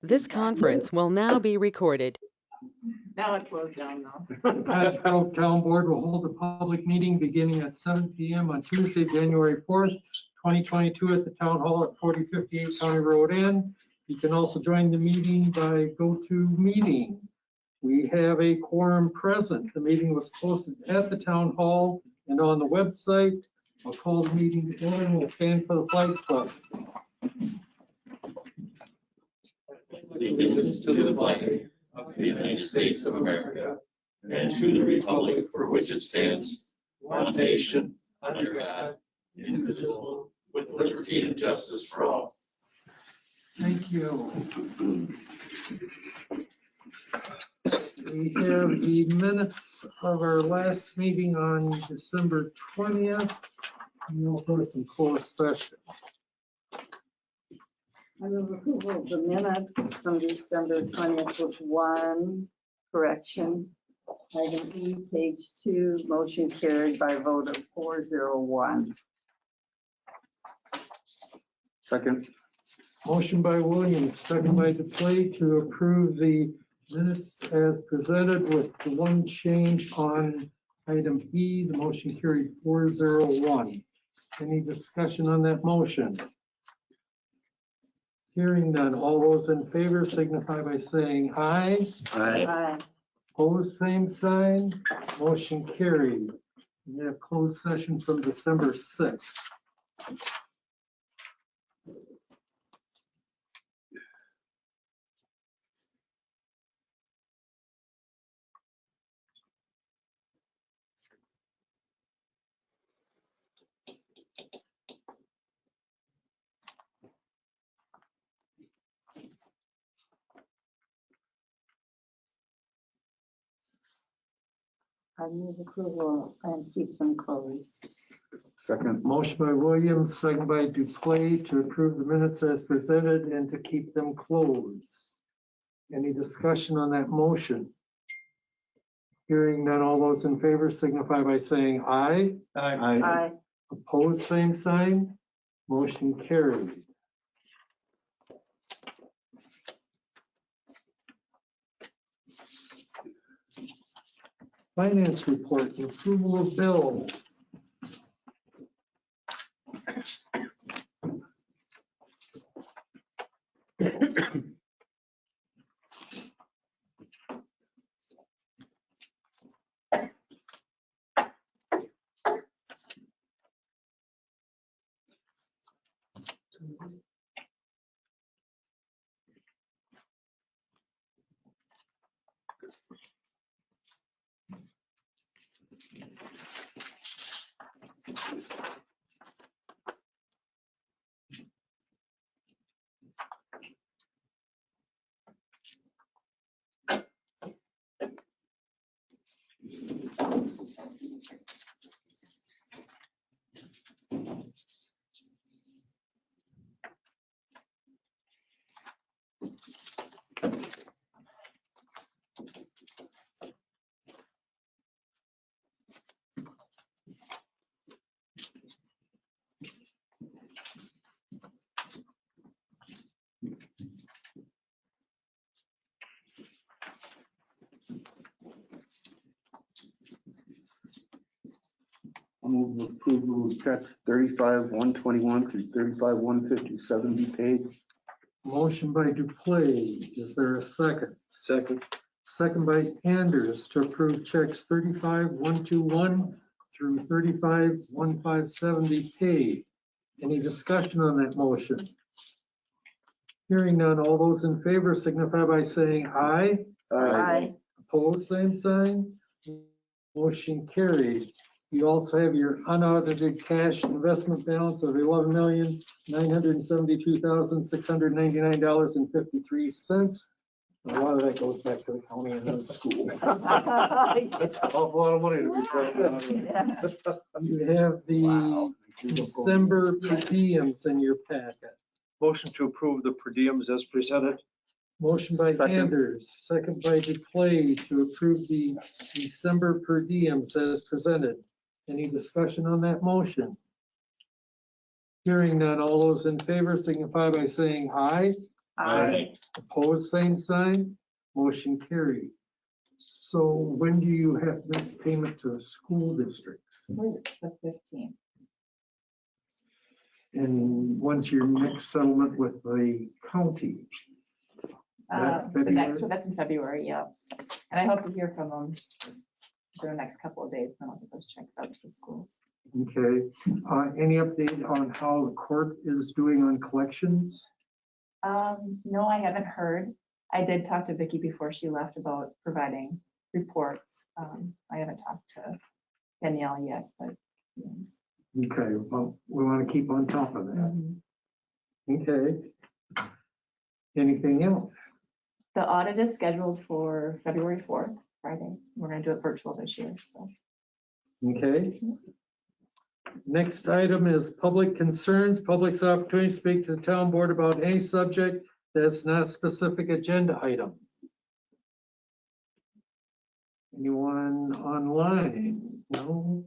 This conference will now be recorded. Now it slows down now. Untitled Town Board will hold a public meeting beginning at 7 p.m. on Tuesday, January 4th, 2022 at the Town Hall at 4058 County Road N. You can also join the meeting by GoToMeeting. We have a quorum present. The meeting was posted at the Town Hall and on the website. I'll call the meeting to order and we'll stand for the flag pledge. Allegiance to the flag of the United States of America and to the republic for which it stands, one nation, under God, indivisible, with liberty and justice for all. Thank you. We have the minutes of our last meeting on December 20th. We'll go to some closed session. I move approval of the minutes from December 20th with one correction. Item E, page 2, motion carried by a vote of 401. Second. Motion by Williams, second by DePlay to approve the minutes as presented with the one change on item E. The motion carried 401. Any discussion on that motion? Hearing none. All those in favor signify by saying aye. Aye. Opposed, same sign. Motion carried. We have closed session from December 6th. I move approval and keep them closed. Second. Motion by Williams, second by DuPlay to approve the minutes as presented and to keep them closed. Any discussion on that motion? Hearing none, all those in favor signify by saying aye. Aye. Opposed, same sign. Motion carried. Finance report, approval of bill. I'll move approval of checks 35-121 through 35-157 be paid. Motion by DuPlay. Is there a second? Second. Second by Anders to approve checks 35-121 through 35-157 be paid. Any discussion on that motion? Hearing none, all those in favor signify by saying aye. Aye. Opposed, same sign. Motion carried. You also have your unaudited cash investment balance of $11,972,699.53. A lot of that goes back to the county and the school. That's an awful lot of money to be paying. You have the December per diems in your packet. Motion to approve the per diems as presented. Motion by Second. Anders, second by DuPlay to approve the December per diems as presented. Any discussion on that motion? Hearing none, all those in favor signify by saying aye. Aye. Opposed, same sign. Motion carried. So when do you have to make payment to school districts? The 15th. And when's your next settlement with the county? That The next, February? that's in February, yeah. And I hope to hear from them for the next couple of days, then I'll get those checks out to the schools. Okay. Any update on how the court is doing on collections? No, I haven't heard. I did talk to Vicki before she left about providing reports. I haven't talked to Danielle yet, but. Yeah. Okay, well, we want to keep on top of that. Okay. Anything else? The audit is scheduled for February 4th, Friday. We're gonna do it virtual this year, so. Okay. Next item is public concerns. Public's opportunity to speak to the town board about any subject that's not a specific agenda item. Anyone online? No?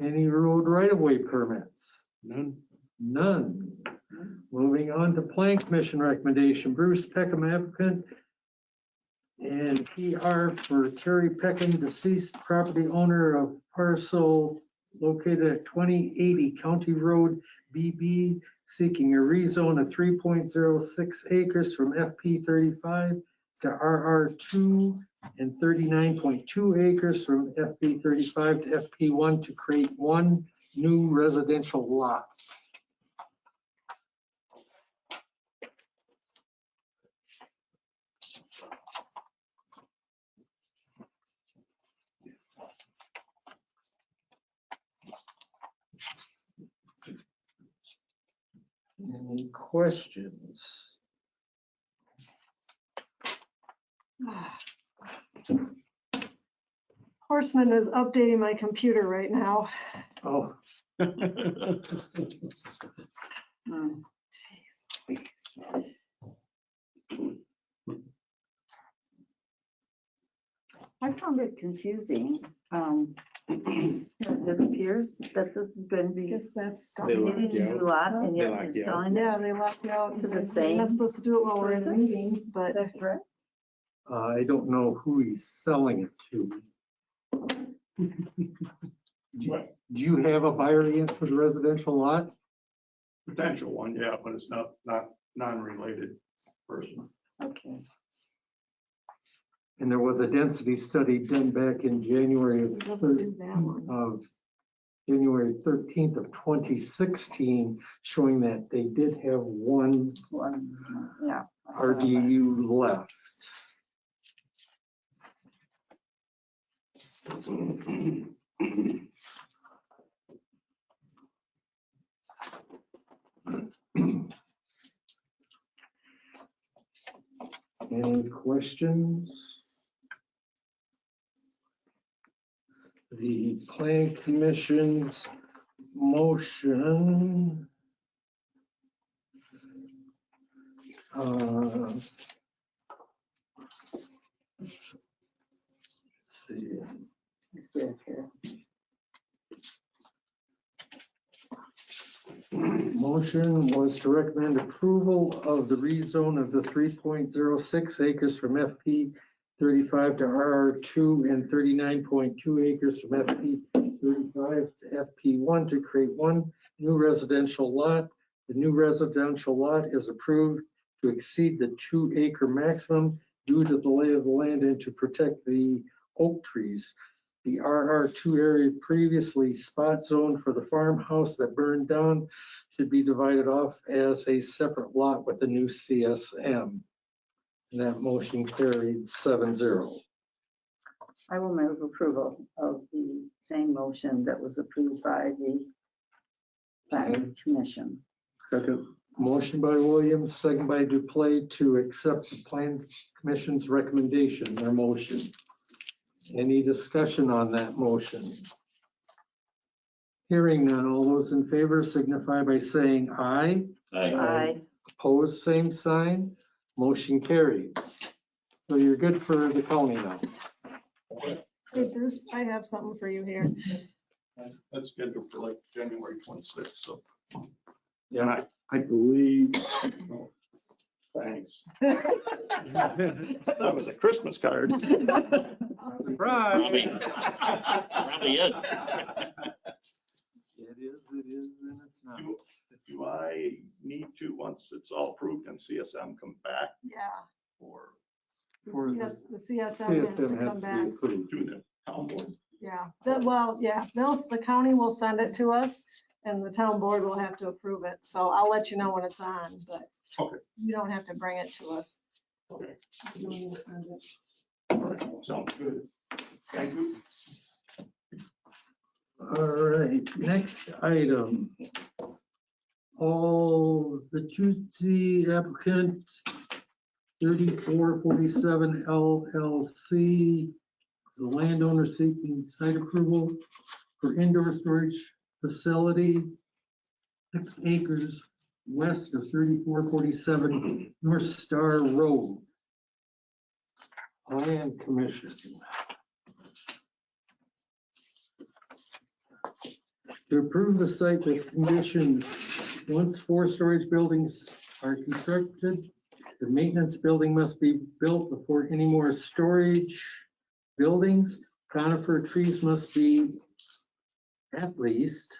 Any road right-of-way permits? None. None. Moving on to Plan Commission recommendation. Bruce Peckham applicant and PR for Terry Peckham, deceased property owner of parcel located at 2080 County Road BB, seeking a rezone of 3.06 acres from FP 35 to RR2 and 39.2 acres from FP 35 to FP 1 to create one new residential lot. Any questions? Horseman is updating my computer right now. Oh, Hmm. I found it confusing. It appears that this is going to be Guess that's stuff. They maybe locked you a new out. lot and They yet locked you're you out. selling it. Yeah, they locked me out. To the You're same not supposed to do it while we're in person? meetings, but Is that correct? I don't know who he's selling it to. Do you have a buyer yet for the residential lot? Potential one, yeah, but it's not non-related person. Okay. And there was a density study done back in January it doesn't do that one. of January 13th of 2016, showing that they did have one One, yeah. RDU left. Any questions? The Plan Commission's motion. Let's see. It says here. Motion was to recommend approval of the rezone of the 3.06 acres from FP 35 to RR2 and 39.2 acres from FP 35 to FP 1 to create one new residential lot. The new residential lot is approved to exceed the 2-acre maximum due to the lay of the land and to protect the oak trees. The RR2 area previously spot zoned for the farmhouse that burned down should be divided off as a separate lot with a new CSM. And that motion carried 7-0. I will move approval of the same motion that was approved by the Planning Commission. Second. Motion by Williams, second by Duplay to accept the Plan Commission's recommendation, their motion. Any discussion on that motion? Hearing none, all those in favor signify by saying aye. Aye. Opposed, same sign. Motion carried. So you're good for the county now. Hey, Bruce, I have something for you here. That's scheduled for like January 26th, so. And I believe, thanks. That was a Christmas card. Probably probably is. It is, and it's not. Do I need to, once it's all approved and CSM come back, Yeah. or For the Yes, the CSM has to CSM has come to back. be approved. do the town board? Yeah, well, yeah, the county will send it to us and the town board will have to approve it. So I'll let you know when it's on, but Okay. you don't have to bring it to us. Okay, You don't need to send it. sounds good. Thank you. All right, next item. All the Tuesday applicant 3447 LLC, the landowner seeking site approval for indoor storage facility, 6 acres west of 3447 North Star Road. Land Commission. To approve the site with conditions, once 4 storage buildings are constructed, the maintenance building must be built before any more storage buildings. Conifer trees must be at least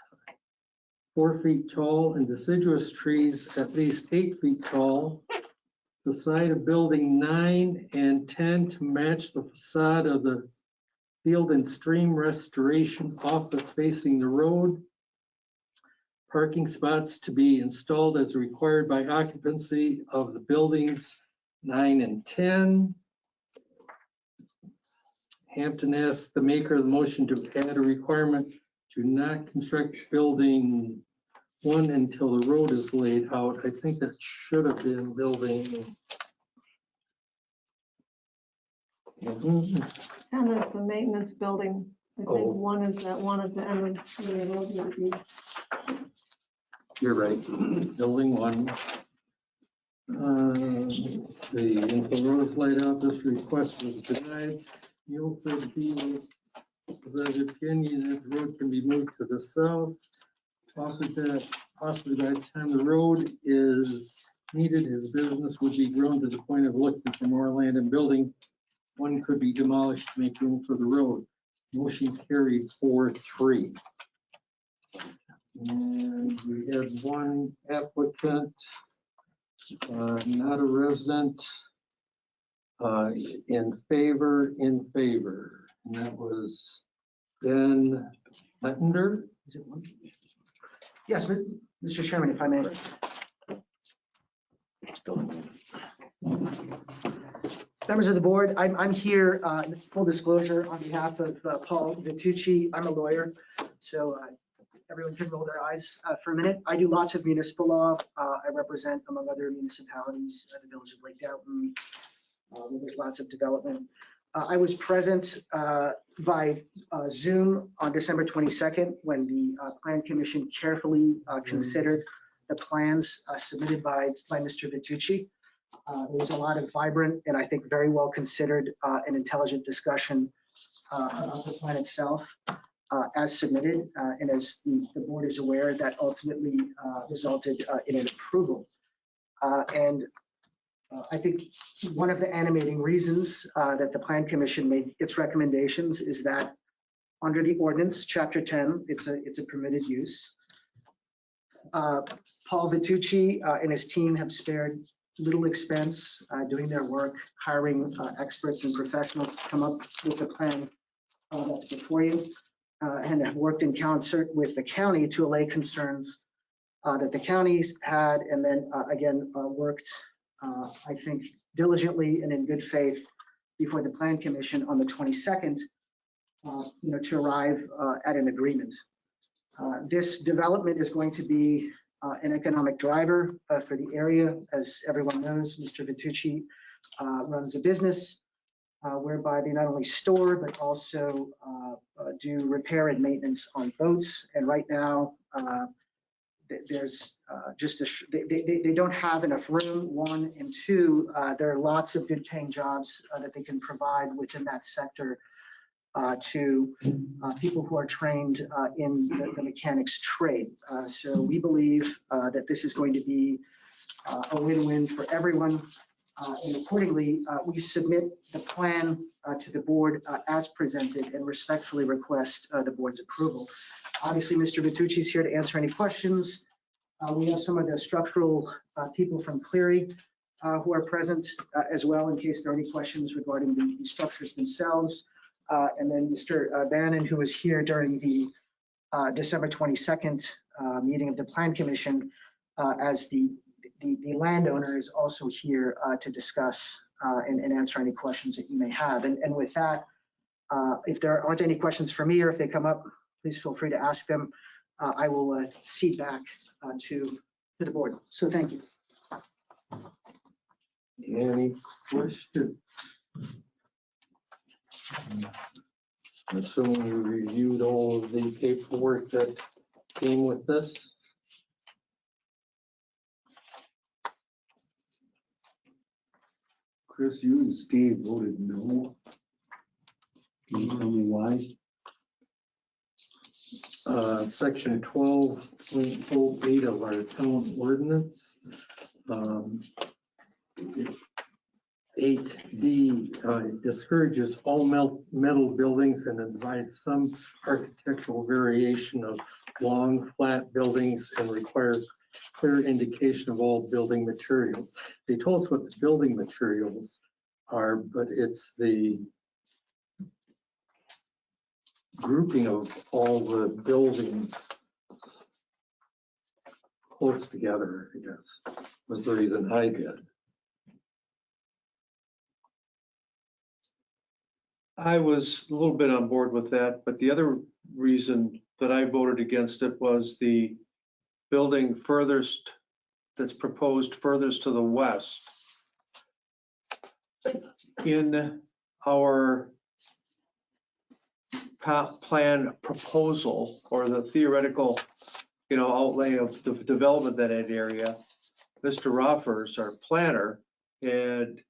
4 feet tall and deciduous trees at least 8 feet tall. The side of building 9 and 10 to match the facade of the field and stream restoration off of facing the road. Parking spots to be installed as required by occupancy of the buildings 9 and 10. Hampton asked the maker of the motion to add a requirement to not construct building 1 until the road is laid out. I think that should have been building. 10 is the maintenance building. I think Oh. 1 is that one at the end of the road. You're right, building 1. Let's see, until the road is laid out, this request was denied. You'll said he the opinion that the road can be moved to the south. Offered that possibly by the time the road is needed, his business would be grown to the point of looking for more land and building 1 could be demolished to make room for the road. Motion carried 4-3. And we had 1 applicant, not a resident, in favor, and that was Ben Lettender. Is it one? Yes, Mr. Chairman, if I may. Members of the board, I'm here, full disclosure, on behalf of Paul Vitucci. I'm a lawyer, so everyone can roll their eyes for a minute. I do lots of municipal law. I represent, among other municipalities, the village of Lake Dalton. There's lots of development. I was present by Zoom on December 22nd when the Plan Commission carefully considered the plans submitted by Mr. Vitucci. There was a lot of vibrant and I think very well considered and intelligent discussion about the plan itself as submitted. And as the board is aware, that ultimately resulted in an approval. And I think one of the animating reasons that the Plan Commission made its recommendations is that under the ordinance, Chapter 10, it's a permitted use. Paul Vitucci and his team have spared little expense doing their work, hiring experts and professionals to come up with the plan that's before you, and have worked in concert with the county to allay concerns that the counties had, and then again worked I think diligently and in good faith before the Plan Commission on the 22nd, to arrive at an agreement. This development is going to be an economic driver for the area. As everyone knows, Mr. Vitucci runs a business whereby they not only store, but also do repair and maintenance on boats. And right now, there's just they don't have enough room, 1, and 2, there are lots of good paying jobs that they can provide within that sector to people who are trained in the mechanics trade. So we believe that this is going to be a win-win for everyone. And accordingly, we submit the plan to the board as presented and respectfully request the board's approval. Obviously, Mr. Vitucci is here to answer any questions. We have some of the structural people from Cleary who are present as well in case there are any questions regarding the structures themselves. And then Mr. Bannon, who was here during the December 22nd meeting of the Plan Commission as the landowner, is also here to discuss and answer any questions that you may have. And with that, if there aren't any questions for me or if they come up, please feel free to ask them. I will cede back to the board. So thank you. Any questions? I'm assuming you reviewed all of the paperwork that came with this. Chris, you and Steve voted no. Can you tell me why? Section 12.08 of our town ordinance. 8D discourages all metal buildings and advises some architectural variation of long, flat buildings and requires clear indication of all building materials. They told us what the building materials are, but it's the grouping of all the buildings close together, I guess, was the reason I did. I was a little bit on board with that, but the other reason that I voted against it was the building furthest, that's proposed furthest to the west. In our comp plan proposal, or the theoretical, outlay of the development of that area, Mr. Roffers, our planner, had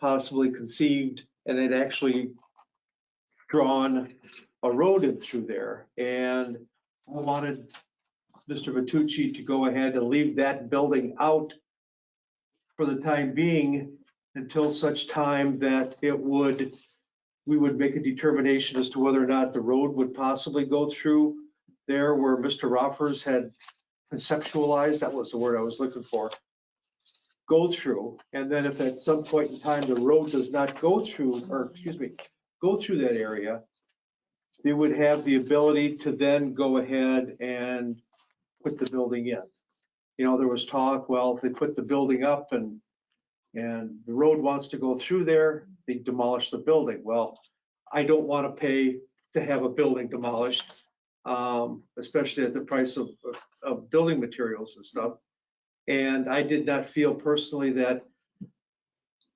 possibly conceived and had actually drawn a road in through there. And I wanted Mr. Vitucci to go ahead and leave that building out for the time being until such time that we would make a determination as to whether or not the road would possibly go through there where Mr. Roffers had conceptualized, that was the word I was looking for, go through. And then if at some point in time the road does not go through, go through that area, they would have the ability to then go ahead and put the building in. There was talk, well, if they put the building up and the road wants to go through there, they demolish the building. Well, I don't want to pay to have a building demolished, especially at the price of building materials and stuff. And I did not feel personally that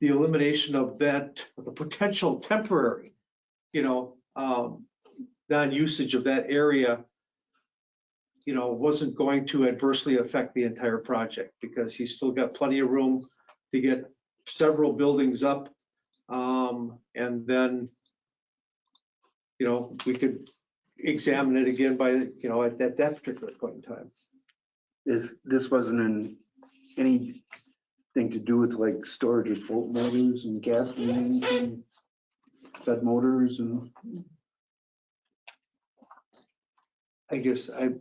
the elimination of that, the potential temporary, non-usage of that area, wasn't going to adversely affect the entire project, because he's still got plenty of room to get several buildings up. And then, we could examine it again by, at that particular point in time. This wasn't anything to do with like storage of boat motors and gas mains and bed motors and. I guess I've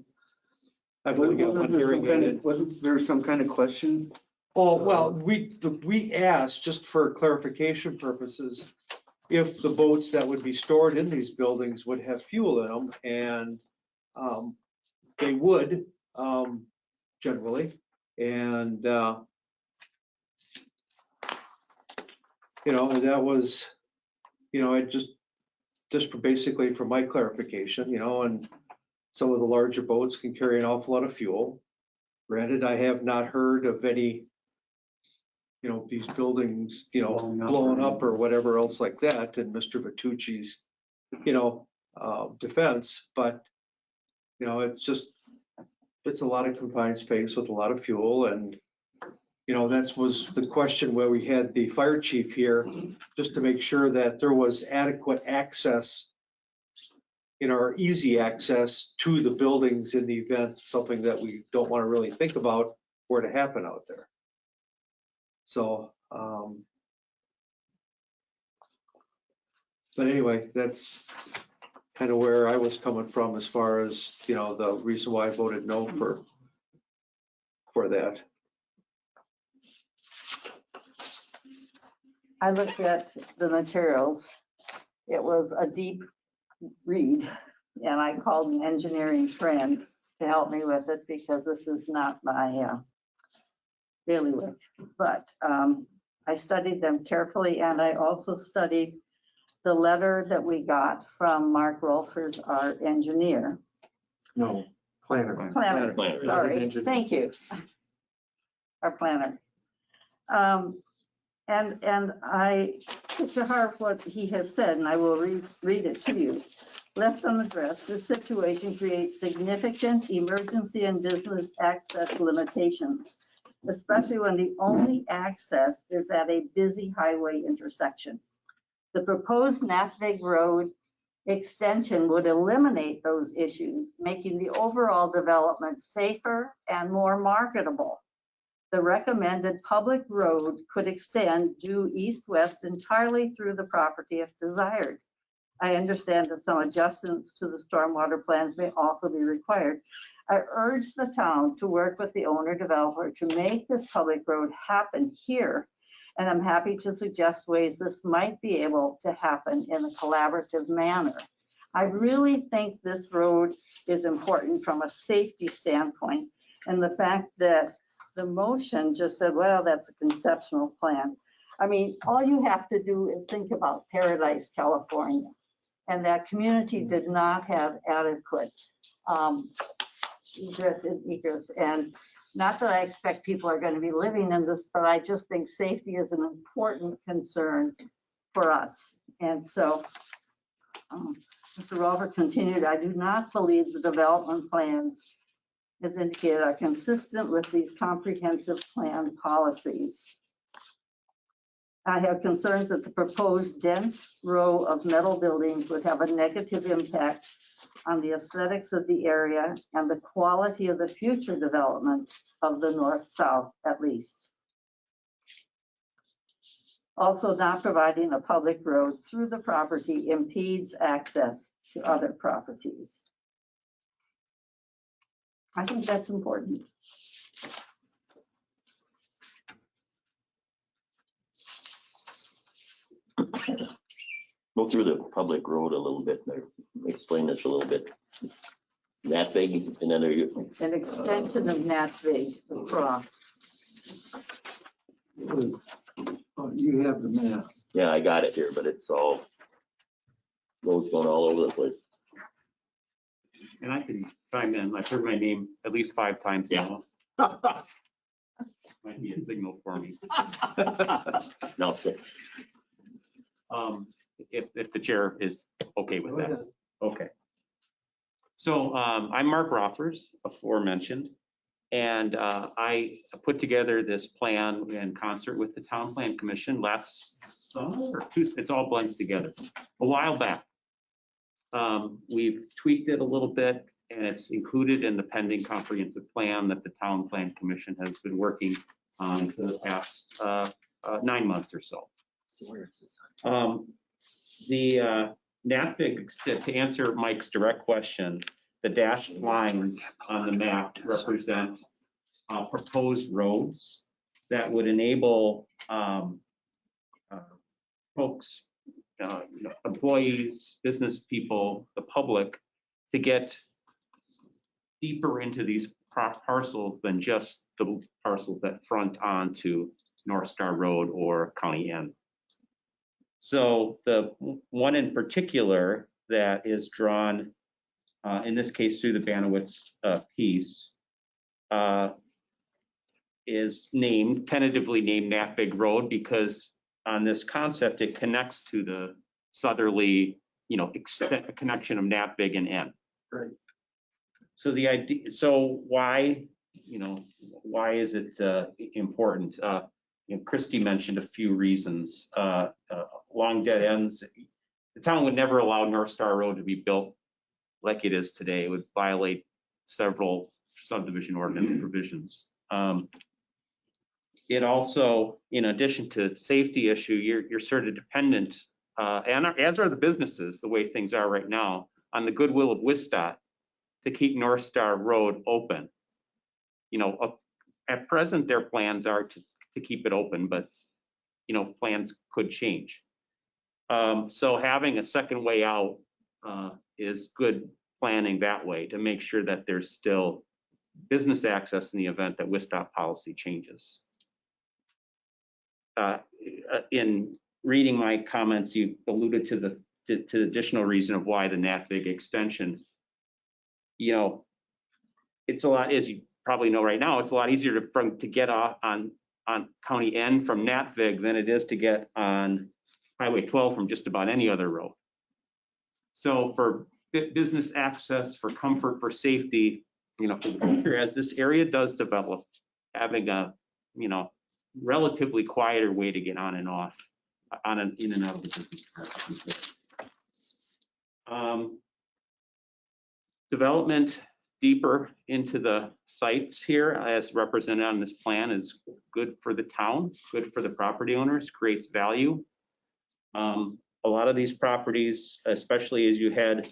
really got one hearing. Wasn't there some kind of question? Oh, well, we asked, just for clarification purposes, if the boats that would be stored in these buildings would have fuel in them, and they would, generally. And, that was, I just for basically for my clarification, and some of the larger boats can carry an awful lot of fuel. Granted, I have not heard of any, these buildings, blowing up or whatever else like that in Mr. Vitucci's, defense, but, it's a lot of confined space with a lot of fuel. And, that was the question where we had the fire chief here, just to make sure that there was adequate access our easy access to the buildings in the event something that we don't want to really think about were to happen out there. So, but anyway, that's kind of where I was coming from as far as, the reason why I voted no for that. I looked at the materials. It was a deep read, and I called an engineering friend to help me with it because this is not my bailiwick. But I studied them carefully, and I also studied the letter that we got from Mark Rolfers, our engineer. No, planner. Planner, Planner. sorry, Engineer. thank you. Our planner. And I took to heart what he has said, and I will read it to you. Left unaddressed, this situation creates significant emergency and business access limitations, especially when the only access is at a busy highway intersection. The proposed Nafta Road extension would eliminate those issues, making the overall development safer and more marketable. The recommended public road could extend due east-west entirely through the property if desired. I understand that some adjustments to the stormwater plans may also be required. I urge the town to work with the owner developer to make this public road happen here, and I'm happy to suggest ways this might be able to happen in a collaborative manner. I really think this road is important from a safety standpoint, and the fact that the motion just said, well, that's a conceptual plan. I mean, all you have to do is think about Paradise, California, and that community did not have adequate egress. And not that I expect people are going to be living in this, but I just think safety is an important concern for us. And so Mr. Rolfer continued, I do not believe the development plans as indicated are consistent with these comprehensive plan policies. I have concerns that the proposed dense row of metal buildings would have a negative impact on the aesthetics of the area and the quality of the future development of the north-south at least. Also, not providing a public road through the property impedes access to other properties. I think that's important. Go through the public road a little bit, and explain this a little bit. That big, and then are you, An extension of Nafta across. You have the map. yeah, I got it here, but it's all, roads going all over the place. And I can chime in. I've heard my name at least 5 times now. Might be a signal for me. Now 6. If the chair is okay with that. Okay. So I'm Mark Roffers, aforementioned, and I put together this plan in concert with the Town Plan Commission last summer, or it all blends together, a while back. We've tweaked it a little bit, and it's included in the pending comprehensive plan that the Town Plan Commission has been working on for the past 9 months or so. The NAFTA, to answer Mike's direct question, the dashed lines on the map represent proposed roads that would enable folks, employees, business people, the public, to get deeper into these parcels than just the parcels that front onto North Star Road or County N. So the one in particular that is drawn, in this case through the Banowitz piece, is tentatively named Nafta Road because on this concept it connects to the southerly, connection of Nafta and N. Right. So the idea, so why is it important? Christy mentioned a few reasons. Long dead ends. The town would never allow North Star Road to be built like it is today. It would violate several subdivision ordinance provisions. It also, in addition to safety issue, you're sort of dependent, and as are the businesses, the way things are right now, on the goodwill of WISDOT to keep North Star Road open. You know, at present, their plans are to keep it open, but, you know, plans could change. So having a second way out is good planning that way to make sure that there's still business access in the event that WISDOT policy changes. In reading my comments, you alluded to the additional reason of why the Nafta Extension. You know, it's a lot, as you probably know right now, it's a lot easier to get off on County N from Natvig than it is to get on Highway 12 from just about any other road. So for business access, for comfort, for safety, you know, for the future, as this area does develop, having a, you know, relatively quieter way to get on and off, in and out of the business park. Development deeper into the sites here, as represented on this plan, is good for the town, good for the property owners, creates value. A lot of these properties, especially as you head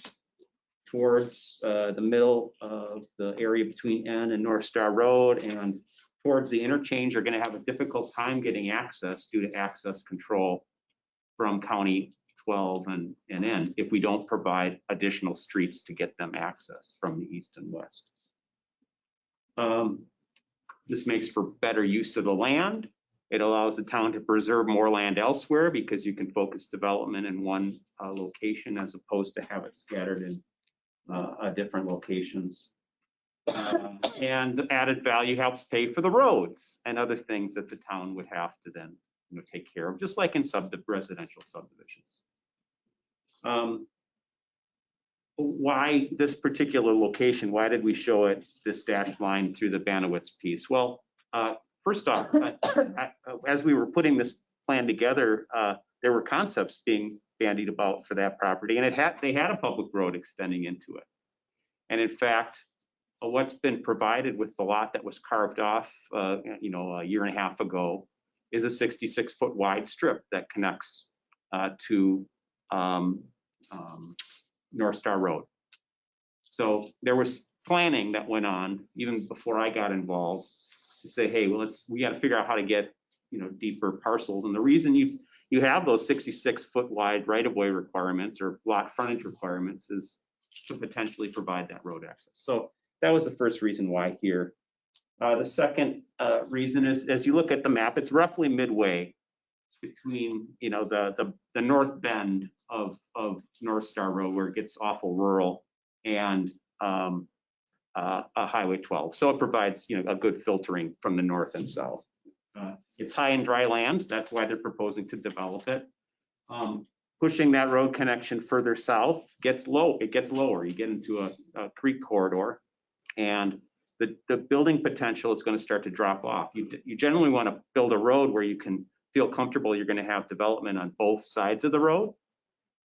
towards the middle of the area between N and North Star Road and towards the interchange, are going to have a difficult time getting access due to access control from County 12 and N if we don't provide additional streets to get them access from the east and west. This makes for better use of the land. It allows the town to preserve more land elsewhere because you can focus development in one location as opposed to have it scattered in different locations. And the added value helps pay for the roads and other things that the town would have to then, you know, take care of, just like in residential subdivisions. Why this particular location? Why did we show it this dashed line through the Banowitz piece? Well, first off, as we were putting this plan together, there were concepts being bandied about for that property, and they had a public road extending into it. And in fact, what's been provided with the lot that was carved off, you know, a year and a half ago, is a 66-foot wide strip that connects to North Star Road. So there was planning that went on even before I got involved to say, hey, well, we got to figure out how to get, you know, deeper parcels. And the reason you have those 66-foot wide right-of-way requirements or lot frontage requirements is to potentially provide that road access. So that was the first reason why here. The second reason is, as you look at the map, it's roughly midway between, you know, the north bend of North Star Road, where it gets awful rural, and a Highway 12. So it provides, you know, a good filtering from the north and south. It's high in dry land. That's why they're proposing to develop it. Pushing that road connection further south gets low. It gets lower. You get into a creek corridor, and the building potential is going to start to drop off. You generally want to build a road where you can feel comfortable you're going to have development on both sides of the road.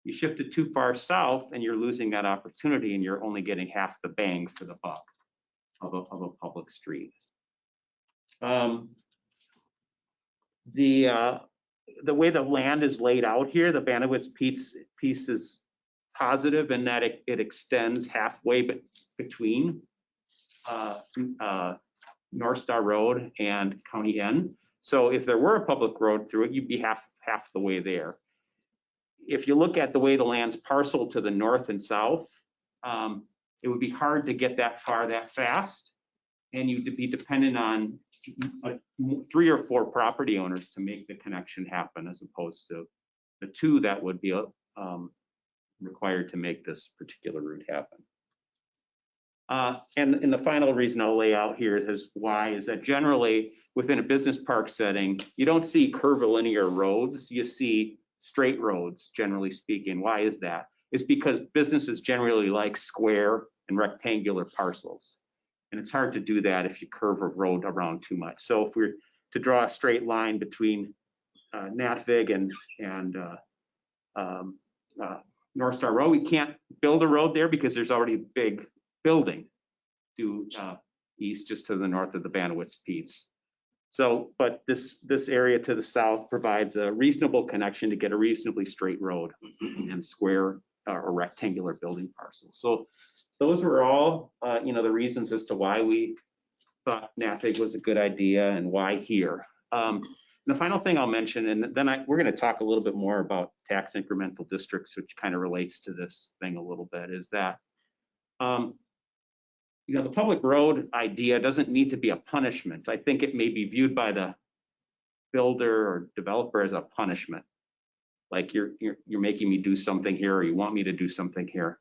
You shift it too far south and you're losing that opportunity, and you're only getting half the bang for the buck of a public street. The way the land is laid out here, the Banowitz piece is positive in that it extends halfway between North Star Road and County N. So if there were a public road through it, you'd be half the way there. If you look at the way the land's parceled to the north and south, it would be hard to get that far that fast, and you'd be dependent on 3 or 4 property owners to make the connection happen, as opposed to the 2 that would be required to make this particular route happen. And the final reason I'll lay out here is why is that generally within a business park setting, you don't see curvilinear roads, you see straight roads, generally speaking. Why is that? It's because businesses generally like square and rectangular parcels. And it's hard to do that if you curve a road around too much. So if we're to draw a straight line between Natvig and North Star Road. We can't build a road there because there's already a big building due east, just to the north of the Bandwidth Pete's. So, but this area to the south provides a reasonable connection to get a reasonably straight road and square or rectangular building parcel. So those were all, the reasons as to why we thought NAFTA was a good idea and why here. The final thing I'll mention, and then we're going to talk a little bit more about tax incremental districts, which kind of relates to this thing a little bit, is that the public road idea doesn't need to be a punishment. I think it may be viewed by the builder or developer as a punishment. Like you're making me do something here, or you want me to do something here.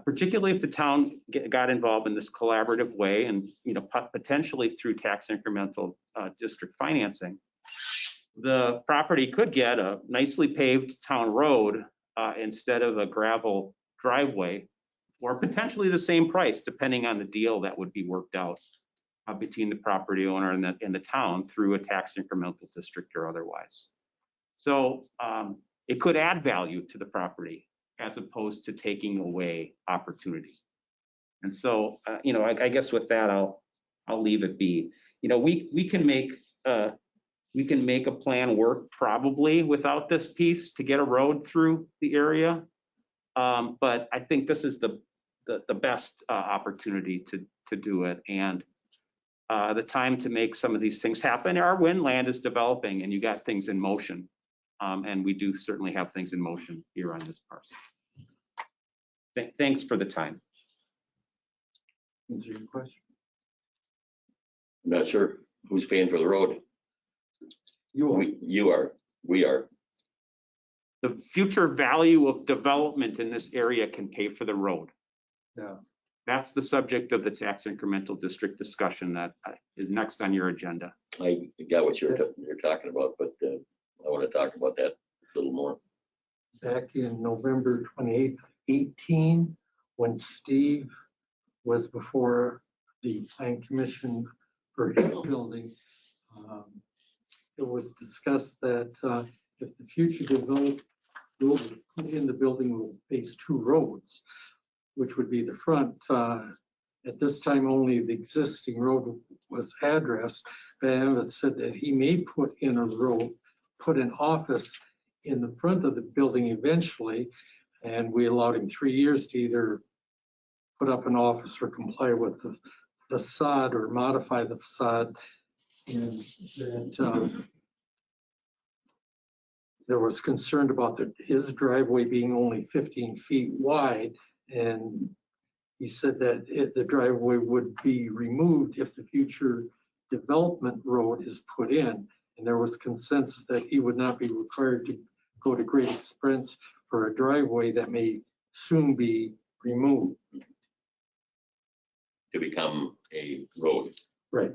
Particularly if the town got involved in this collaborative way, and potentially through tax incremental district financing, the property could get a nicely paved town road instead of a gravel driveway, or potentially the same price, depending on the deal that would be worked out between the property owner and the town through a tax incremental district or otherwise. So it could add value to the property as opposed to taking away opportunity. And so, I guess with that, I'll leave it be. We can make a plan work probably without this piece to get a road through the area. But I think this is the best opportunity to do it. And the time to make some of these things happen are when land is developing and you got things in motion. And we do certainly have things in motion here on this parcel. Thanks for the time. Answer your question. I'm not sure who's paying for the road. You are. We are. The future value of development in this area can pay for the road. Yeah. That's the subject of the tax incremental district discussion that is next on your agenda. I got what you're talking about, but I want to talk about that a little more. Back in November 2018, when Steve was before the Plan Commission for his building, it was discussed that if the future development in the building will face two roads, which would be the front. At this time, only the existing road was addressed. Van said that he may put in a road, put an office in the front of the building eventually, and we allowed him 3 years to either put up an office or comply with the facade or modify the facade. And that there was concern about his driveway being only 15 feet wide, and he said that the driveway would be removed if the future development road is put in. And there was consensus that he would not be required to go to great expense for a driveway that may soon be removed. To become a road. Right.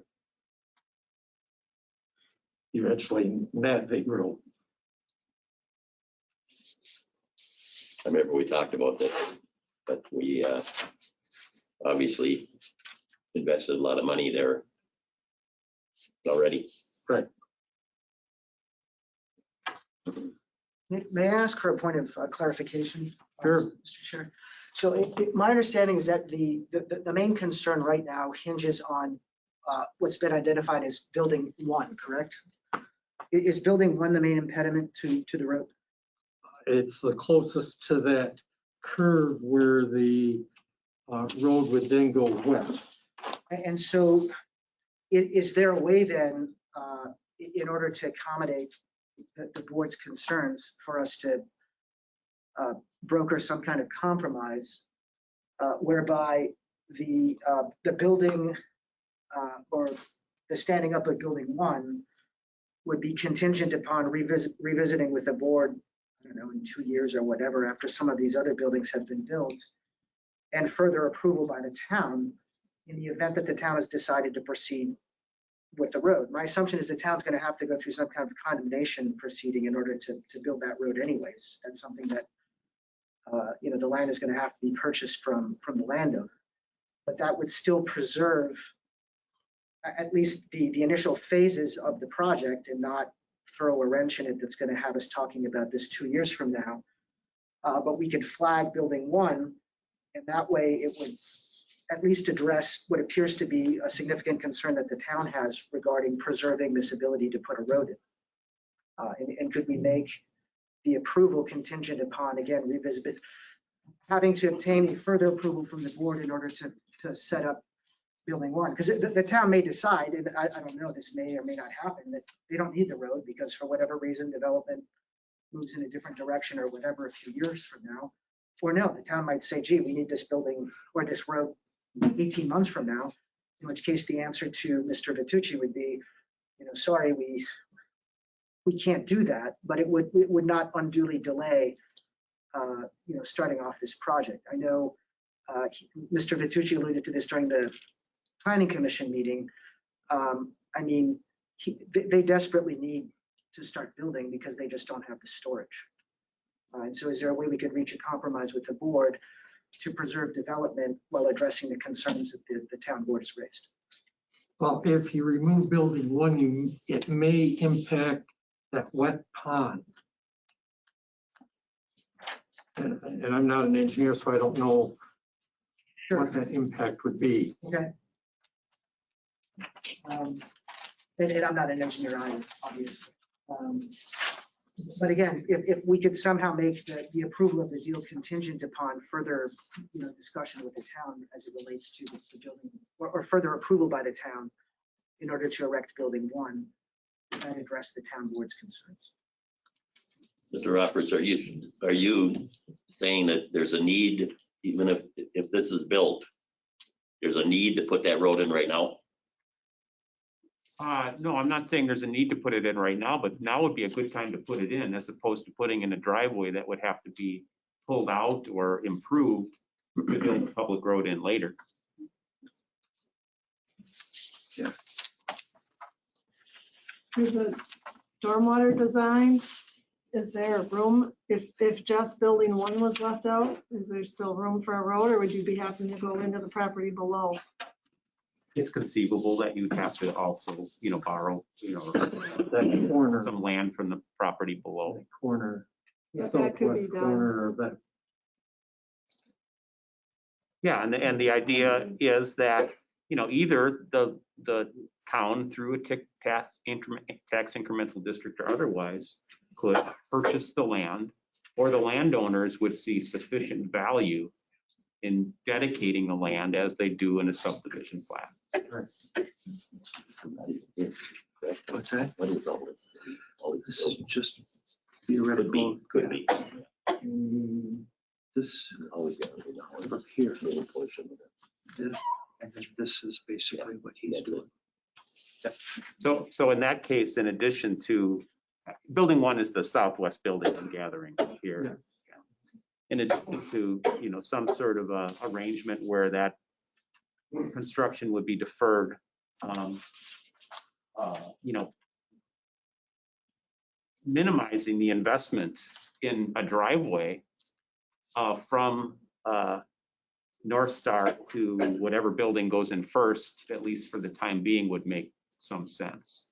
Eventually, that big road. I remember we talked about that, but we obviously invested a lot of money there already. Right. May I ask for a point of clarification? Sure. Mr. Chair. So my understanding is that the main concern right now hinges on what's been identified as building one, correct? Is building one the main impediment to the road? It's the closest to that curve where the road would then go west. And so is there a way then, in order to accommodate the board's concerns, for us to broker some kind of compromise whereby the building or the standing up of building one would be contingent upon revisiting with the board, I don't know, in 2 years or whatever, after some of these other buildings have been built, and further approval by the town in the event that the town has decided to proceed with the road. My assumption is the town's going to have to go through some kind of condemnation proceeding in order to build that road anyways. That's something that, the land is going to have to be purchased from the landowner. But that would still preserve at least the initial phases of the project and not throw a wrench in it that's going to have us talking about this 2 years from now. but we could flag building 1, and that way it would at least address what appears to be a significant concern that the town has regarding preserving this ability to put a road in. And could we make the approval contingent upon, again, revisit, having to obtain a further approval from the board in order to set up building 1? Because the town may decide, and I don't know, this may or may not happen, that they don't need the road because for whatever reason, development moves in a different direction or whatever a few years from now. Or no, the town might say, gee, we need this building or this road 18 months from now, in which case the answer to Mr. Vitucci would be, sorry, we can't do that, but it would not unduly delay, starting off this project. I know Mr. Vitucci alluded to this during the planning commission meeting. I mean, they desperately need to start building because they just don't have the storage. And so is there a way we could reach a compromise with the board to preserve development while addressing the concerns that the town board has raised? Well, if you remove building 1, it may impact that wet pond. And I'm not an engineer, so I don't know what that impact would be. Okay. And I'm not an engineer either, obviously. But again, if we could somehow make the approval of the deal contingent upon further, discussion with the town as it relates to the building, or further approval by the town in order to erect building 1, and address the town board's concerns. Mr. Roberts, are you saying that there's a need, even if this is built, there's a need to put that road in right now? No, I'm not saying there's a need to put it in right now, but now would be a good time to put it in as opposed to putting in a driveway that would have to be pulled out or improved to build a public road in later. For the stormwater design, is there room, if just building 1 was left out, is there still room for a road, or would you be having to go into the property below? It's conceivable that you'd have to also, borrow, That corner, some land from the property below. that corner, But that could be southwest done. corner of that. Yeah, and the idea is that, either the town through a tax incremental district or otherwise could purchase the land, or the landowners would see sufficient value in dedicating the land as they do in a subdivision plat. What's that? What is all this? This is just Could theoretical. be, could be. This, Always got to know. Look here. Little portion of it. this is basically what he's That's it. doing. So in that case, in addition to, building 1 is the southwest building and gathering here. Yes. In addition to, some sort of a arrangement where that construction would be deferred, minimizing the investment in a driveway from North Star to whatever building goes in first, at least for the time being, would make some sense.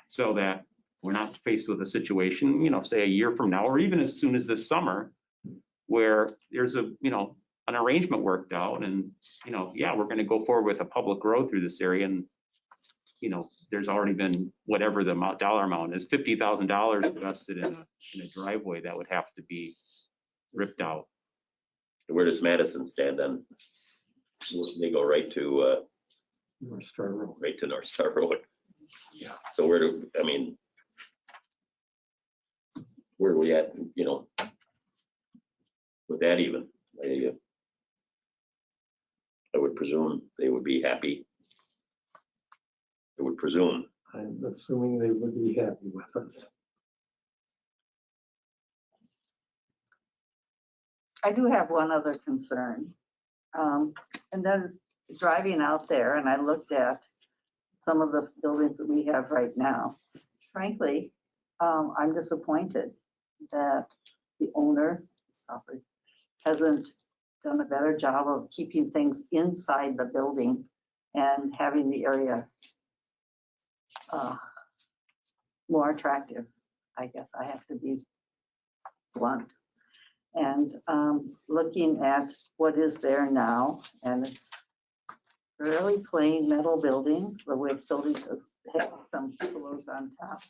So that we're not faced with a situation, say a year from now, or even as soon as this summer, where there's an arrangement worked out and, yeah, we're going to go forward with a public road through this area. And, there's already been whatever the dollar amount is, $50,000 invested in a driveway that would have to be ripped out. Where does Madison stand then? They go right to North Star Road. North Star Road. Yeah. So where are we at, with that even? I would presume they would be happy. I would presume. I'm assuming they would be happy with us. I do have one other concern. And that is driving out there, and I looked at some of the buildings that we have right now. Frankly, I'm disappointed that the owner hasn't done a better job of keeping things inside the building and having the area more attractive. I guess I have to be blunt. And looking at what is there now, and it's fairly plain metal buildings. The Wick building does have some pillows on top.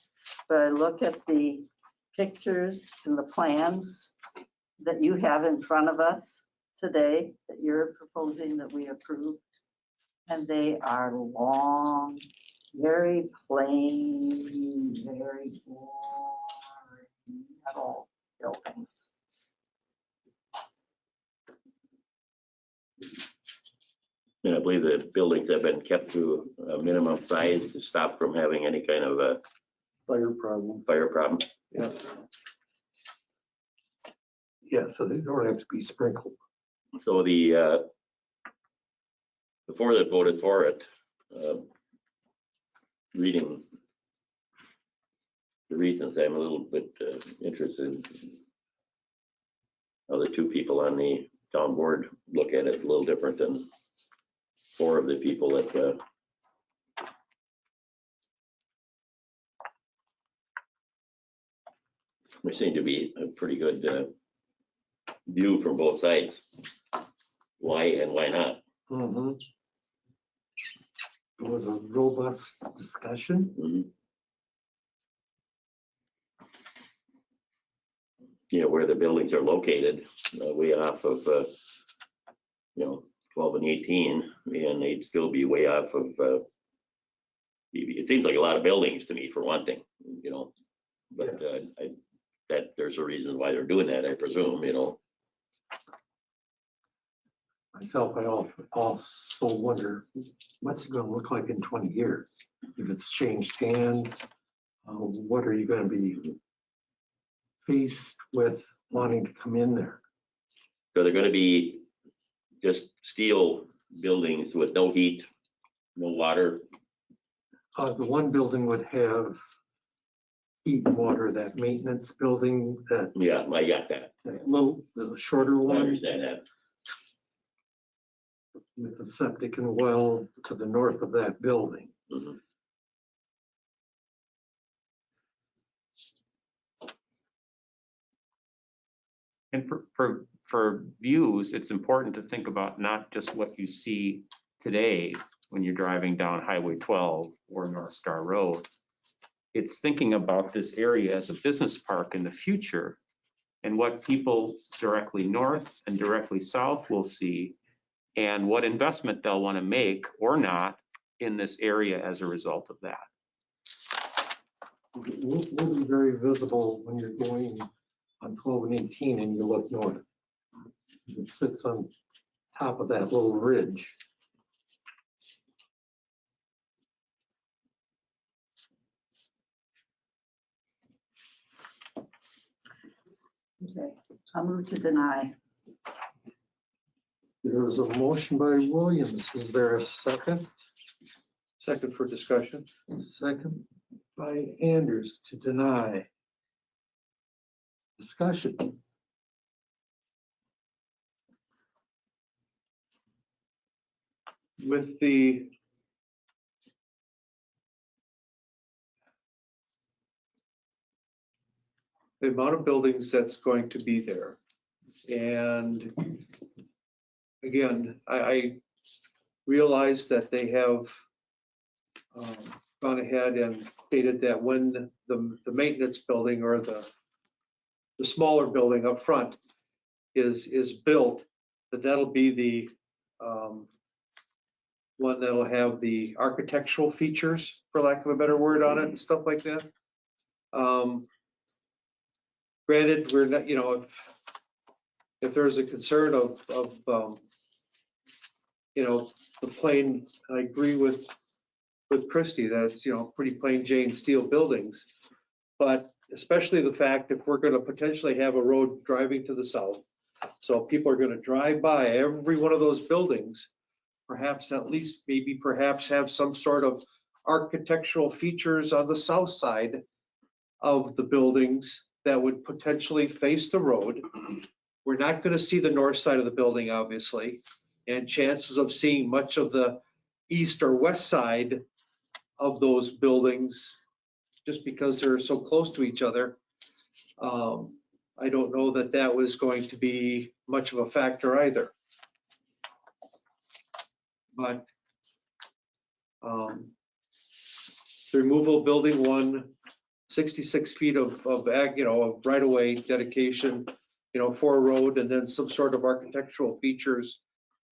But I look at the pictures and the plans that you have in front of us today, that you're proposing that we approve. And they are long, very plain, very boring metal buildings. And I believe that buildings have been kept to a minimum size to stop from having any kind of a Fire problem. fire problem. Yeah. Yeah, so they don't have to be sprinkled. So the four that voted for it, reading the reasons, I'm a little bit interested in how the two people on the town board look at it a little different than four of the people that there seemed to be a pretty good view from both sides. Why and why not? Mhm. It was a robust discussion. Mhm. You know, where the buildings are located, way off of, 12 and 18, and they'd still be way off of, it seems like a lot of buildings to me, for one thing, but that there's a reason why they're doing that, I presume. Myself, I also wonder, what's it gonna look like in 20 years? If it's changed hands, what are you gonna be faced with wanting to come in there? So they're gonna be just steel buildings with no heat, no water. The one building would have heat and water, that maintenance building, that Yeah, I got that. little, the shorter I one understand that. with the septic and well to the north of that building. Mhm. And for views, it's important to think about not just what you see today when you're driving down Highway 12 or North Star Road. It's thinking about this area as a business park in the future and what people directly north and directly south will see and what investment they'll want to make or not in this area as a result of that. It will be very visible when you're going on 12 and 18 and you look north. It sits on top of that little ridge. Okay, I'll move to deny. There's a motion by Williams. Is there a second? Second for discussion. Second by Anders to deny. Discussion. With the amount of buildings that's going to be there. And again, I realize that they have gone ahead and stated that when the maintenance building or the smaller building up front is built, that'll be the one that'll have the architectural features, for lack of a better word, on it and stuff like that. Granted, we're not, if there's a concern of the plain, I agree with Christie that it's, pretty plain Jane steel buildings. But especially the fact if we're going to potentially have a road driving to the south, so people are going to drive by every one of those buildings, perhaps at least maybe perhaps have some sort of architectural features on the south side of the buildings that would potentially face the road. We're not going to see the north side of the building, obviously, and chances of seeing much of the east or west side of those buildings, just because they're so close to each other, I don't know that that was going to be much of a factor either. But the removal of building one, 66 feet of right of way dedication, for a road, and then some sort of architectural features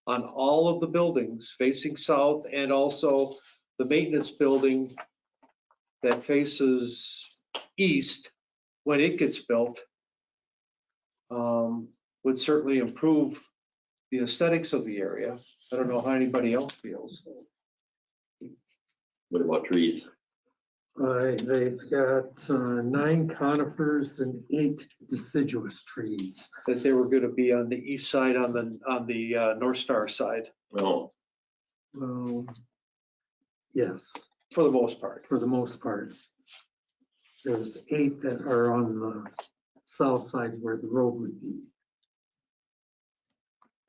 on all of the buildings facing south, and also the maintenance building that faces east when it gets built, would certainly improve the aesthetics of the area. I don't know how anybody else feels. What about trees? They've got 9 conifers and 8 deciduous trees. That they were going to be on the east side, on the North Star side, No, Yes, for the most part. for the most part. There's 8 that are on the south side where the road would be.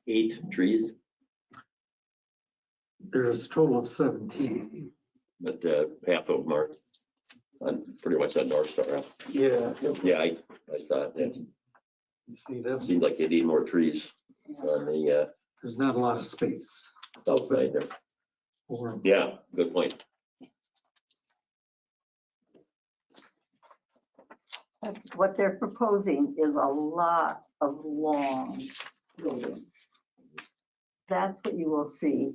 8 trees, There's a total of 17. but half of them are pretty much on North Star. Yeah. Yeah, I saw it. You see, that's, Seems like they need more trees on the there's not a lot of space. south side there. for- Yeah, good point. What they're proposing is a lot of long buildings. That's what you will see.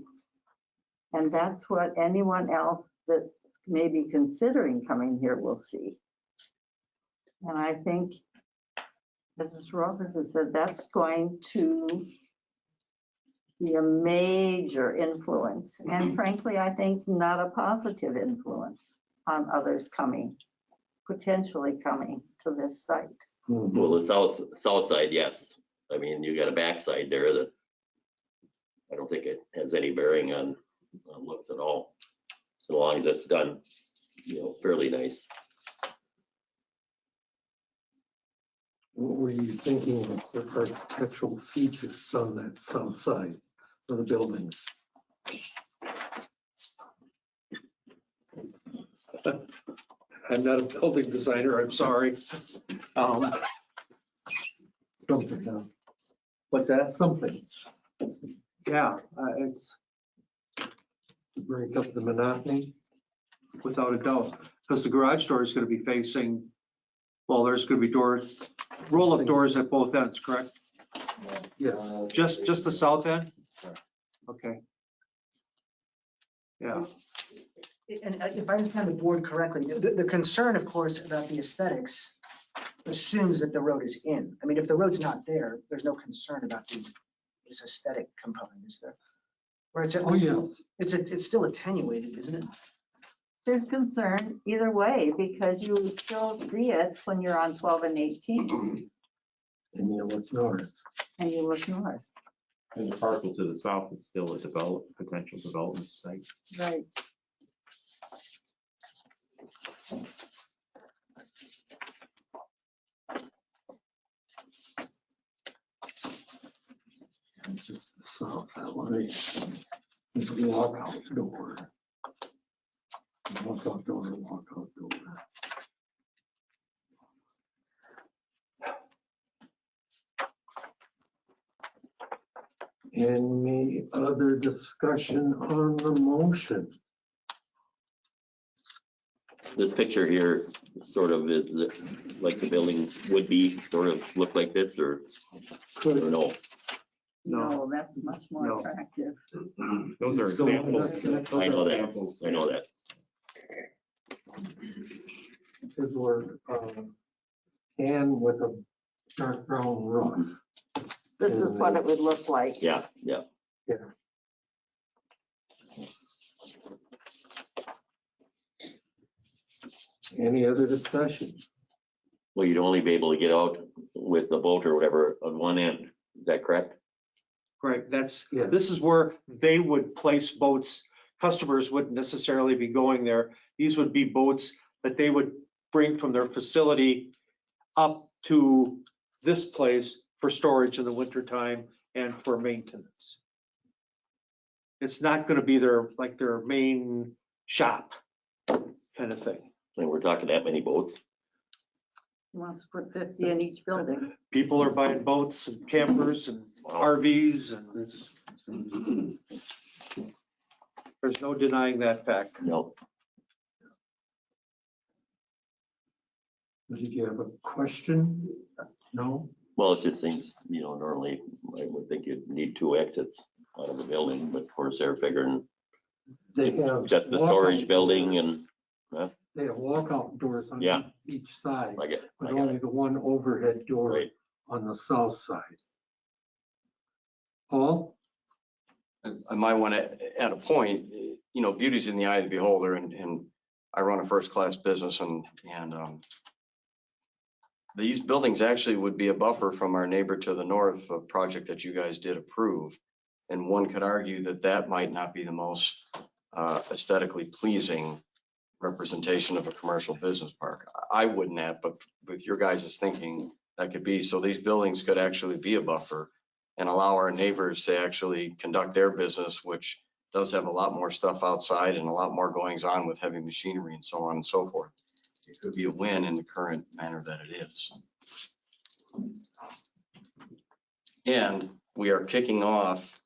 And that's what anyone else that may be considering coming here will see. And I think, as Mr. Roberts has said, that's going to be a major influence. And frankly, I think not a positive influence on others potentially coming to this site. Well, the south side, yes. I mean, you got a backside there that I don't think it has any bearing on looks at all, as long as it's done, fairly nice. What were you thinking of the architectural features on that south side of the buildings? I'm not a building designer, I'm sorry. Something, What's that? something Yeah, it's to break up the monotony. without a doubt, because the garage door is going to be facing, well, there's going to be doors, roll-up doors at both ends, correct? Yes. Just the south end? Okay. Yeah, And if I understand the board correctly, the concern, of course, about the aesthetics assumes that the road is in. I mean, if the road's not there, there's no concern about this aesthetic component, is there? Or it's at Oh, least, yes. it's still attenuated, isn't it? There's concern either way, because you would still see it when you're on 12 and 18 And you look north. and you look north. And the parcel to the south is still a potential development site. Right. It's just the south that way. There's a walkout door. Walkout door, walkout door. Any other discussion on the motion? This picture here sort of is like the building would be, sort of look like this, or no? No, that's much more No. attractive. Those are So, examples. Those I know are that. examples. I know that. Is where, and with a dark brown roof. This is what it would look like. Yeah, yeah. Any other discussion? Well, you'd only be able to get out with the boat or whatever on one end. Is that correct? right, Yeah. this is where they would place boats. Customers wouldn't necessarily be going there. These would be boats that they would bring from their facility up to this place for storage in the wintertime and for maintenance. It's not going to be their main shop kind of thing. And we're talking that many boats. He wants to put 50 in each building. People are buying boats and campers and RVs and there's no denying that fact. No, Did you have a question? No? well, it just seems, normally I would think you'd need 2 exits out of the building, but of course they're figuring They have. just the walkout storage building doors. and, They have walkout doors on Yeah. each side, I get but it. only the one overhead door Right. on the south side. Paul? I might want to add a point, beauty's in the eye of the beholder, and I run a first-class business, and these buildings actually would be a buffer from our neighbor to the north, a project that you guys did approve. And one could argue that that might not be the most aesthetically pleasing representation of a commercial business park. I wouldn't have, but with your guys' thinking, that could be. So these buildings could actually be a buffer and allow our neighbors to actually conduct their business, which does have a lot more stuff outside and a lot more goings on with heavy machinery and so on and so forth. It could be a win in the current manner that it is. And we are kicking off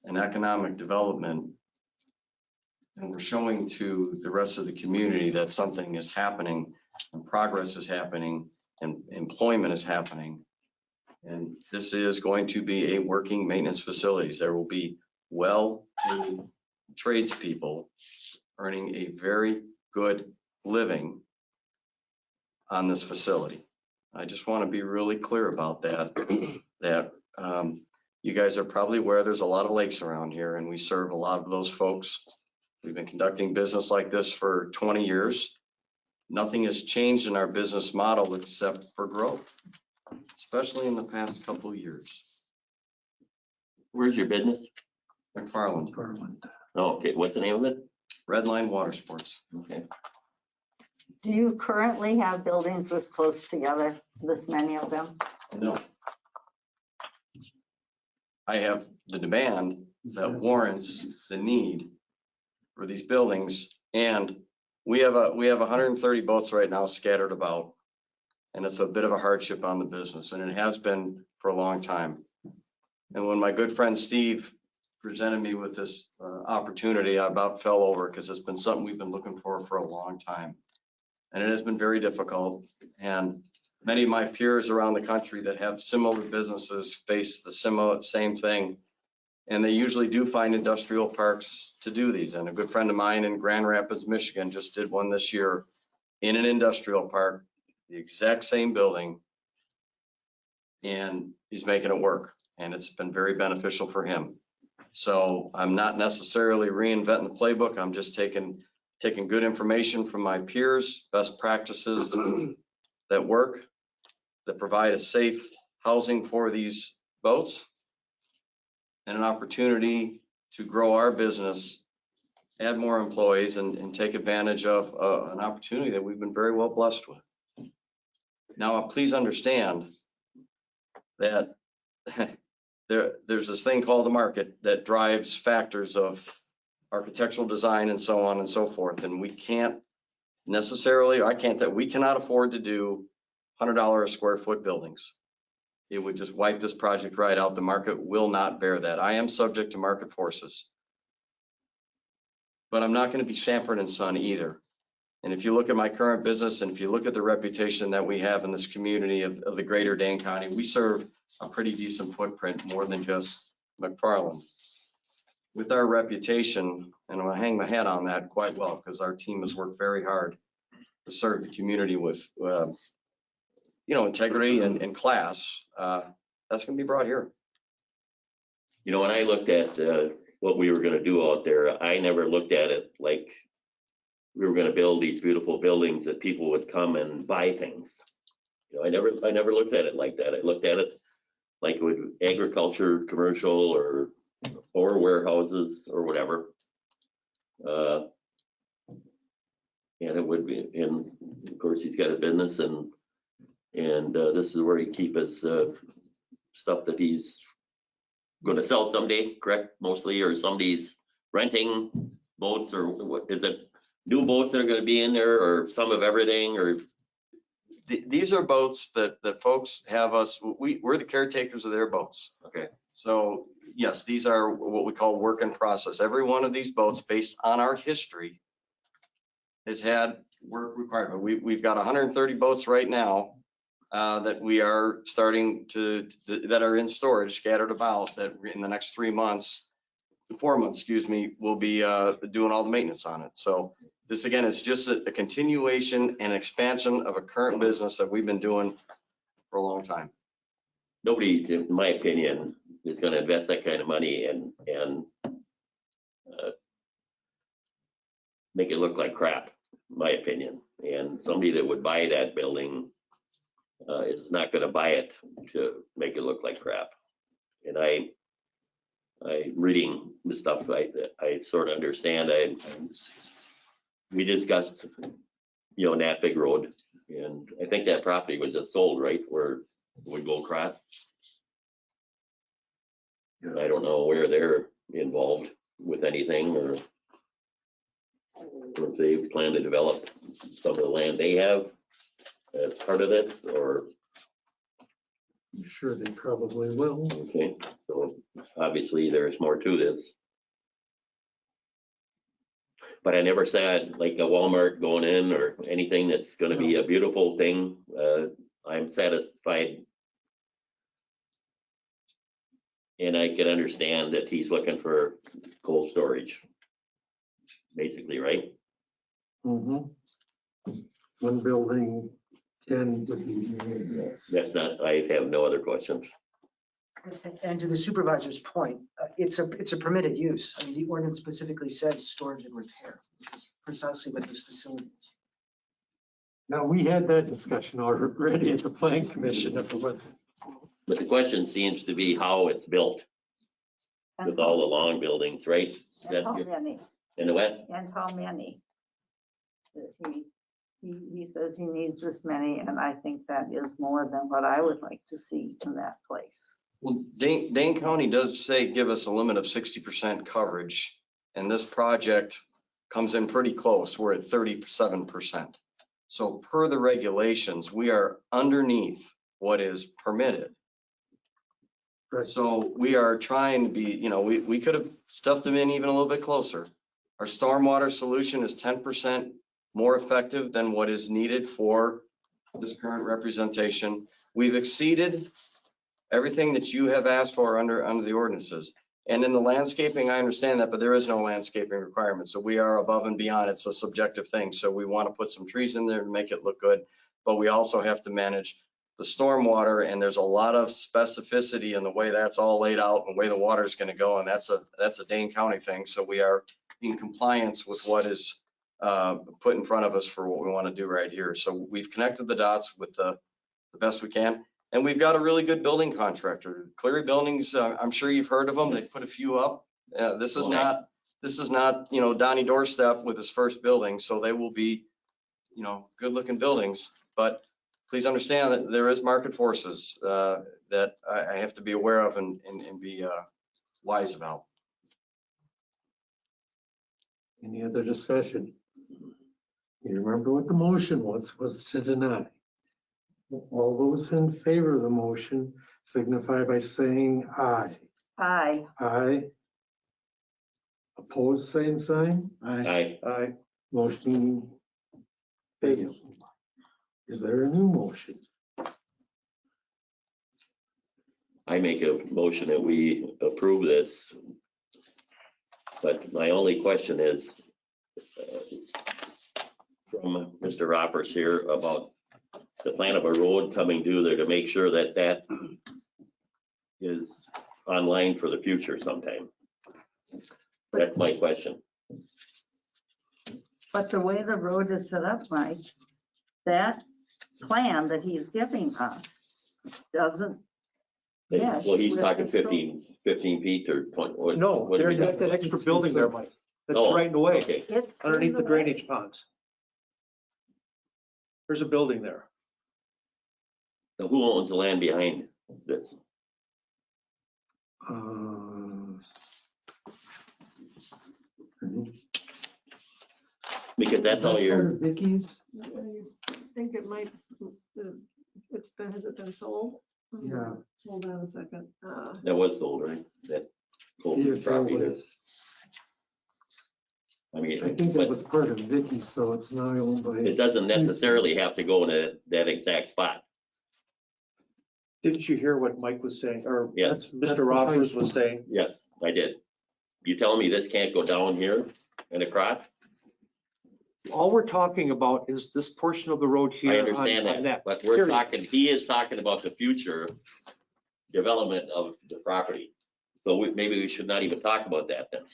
an economic development, and we're showing to the rest of the community that something is happening and progress is happening and employment is happening. And this is going to be a working maintenance facilities. There will be well-paid tradespeople earning a very good living on this facility. I just want to be really clear about that, you guys are probably aware there's a lot of lakes around here, and we serve a lot of those folks. We've been conducting business like this for 20 years. Nothing has changed in our business model except for growth, especially in the past couple of years. Where's your business? McFarland, Oh, okay, what's the name of it? Red Line Water Sports. Okay. Do you currently have buildings this close together, this many of them? No. I have the demand that warrants the need for these buildings, and we have 130 boats right now scattered about, and it's a bit of a hardship on the business, and it has been for a long time. And when my good friend Steve presented me with this opportunity, I about fell over because it's been something we've been looking for a long time, and it has been very difficult. And many of my peers around the country that have similar businesses face the same thing. And they usually do find industrial parks to do these. And a good friend of mine in Grand Rapids, Michigan, just did one this year in an industrial park, the exact same building, and he's making it work. And it's been very beneficial for him. So I'm not necessarily reinventing the playbook. I'm just taking good information from my peers, best practices that work, that provide a safe housing for these boats, and an opportunity to grow our business, add more employees, and take advantage of an opportunity that we've been very well blessed with. Now, please understand that there's this thing called the market that drives factors of architectural design and so on and so forth. And we can't necessarily, we cannot afford to do $100 a square foot buildings. It would just wipe this project right out. The market will not bear that. I am subject to market forces. But I'm not going to be Sanford and Son either. And if you look at my current business, and if you look at the reputation that we have in this community of the greater Dane County, we serve a pretty decent footprint, more than just McFarland. With our reputation, and I'm going to hang my hat on that quite well, because our team has worked very hard to serve the community with integrity and class, that's going to be brought here. When I looked at what we were going to do out there, I never looked at it like we were going to build these beautiful buildings that people would come and buy things. I never looked at it like that. I looked at it like it would agriculture, commercial, or warehouses or whatever. And it would be, and of course he's got a business, and this is where he keep his stuff that he's going to sell someday, correct? Mostly, or somebody's renting boats, or what is it? New boats that are going to be in there, or some of everything, or these are boats that folks have us, we're the caretakers of their boats. Okay. So yes, these are what we call work in process. Every one of these boats, based on our history, has had work requirement. We've got 130 boats right now that we are starting that are in storage, scattered about, that in the next 4 months, we'll be doing all the maintenance on it. So this, again, is just a continuation and expansion of a current business that we've been doing for a long time. Nobody, in my opinion, is going to invest that kind of money and make it look like crap, in my opinion. And somebody that would buy that building is not going to buy it to make it look like crap. And I reading the stuff I sort of understand. We discussed, Nat Big Road, and I think that property was just sold, right, where we go across. I don't know where they're involved with anything, or if they plan to develop some of the land they have as part of it, or. I'm sure they probably will. Okay, so obviously there's more to this. But I never said like a Walmart going in or anything that's going to be a beautiful thing. I'm satisfied. And I can understand that he's looking for cold storage, basically, right? One building, 10 would be. That's not, I have no other questions. And to the supervisor's point, it's a permitted use. I mean, the ordinance specifically says storage and repair, which is precisely what this facility is. Now, we had that discussion already at the plan commission if it was. But the question seems to be how it's built with all the long buildings, right? And how many? And the what? And how many? He says he needs this many, and I think that is more than what I would like to see in that place. Well, Dane County does say give us a limit of 60% coverage, and this project comes in pretty close. We're at 37%. So per the regulations, we are underneath what is permitted. Right. So we are trying to be, we could have stuffed them in even a little bit closer. Our stormwater solution is 10% more effective than what is needed for this current representation. We've exceeded everything that you have asked for under the ordinances. And in the landscaping, I understand that, but there is no landscaping requirement. So we are above and beyond. It's a subjective thing. So we want to put some trees in there to make it look good, but we also have to manage the stormwater, and there's a lot of specificity in the way that's all laid out and the way the water is going to go. And that's a Dane County thing. So we are in compliance with what is put in front of us for what we want to do right here. So we've connected the dots with the best we can. And we've got a really good building contractor. Cleary Buildings, I'm sure you've heard of them. They put a few up. This is not, Donnie Doorstep with his first building. So they will be, good looking buildings. But please understand that there is market forces that I have to be aware of and be wise about. Any other discussion? You remember what the motion was to deny. All those in favor of the motion signify by saying aye. Aye. Aye. Opposed, same sign? Aye. Aye. Motion failed. Is there a new motion? I make a motion that we approve this. But my only question is from Mr. Roppers here about the plan of a road coming due there to make sure that that is online for the future sometime. That's my question. But the way the road is set up, Mike, that plan that he's giving us doesn't mesh. Well, he's with talking this road. 15 feet or 20. No, what do we they've got? got that extra building there, Mike. That's Oh, right in the way, Okay, It's underneath the in way. drainage ponds. There's a building there. so who owns the land behind this? Because that's all your, Vicky's? I think it might, has it been sold? Yeah. Hold on a second. That was sold, right? That whole If it property there. was- I mean, I think but that was part of Vicky's, so it's now owned by. it doesn't necessarily have to go in that exact spot. Didn't you hear what Mike was saying, or Yes. That's Mr. the high Roffers school. was saying? Yes, I did. You telling me this can't go down here and across? All we're talking about is this portion of the road here. I on- understand on that, but we're period. talking, he is talking about the future development of the property. So maybe we should not even talk about that then.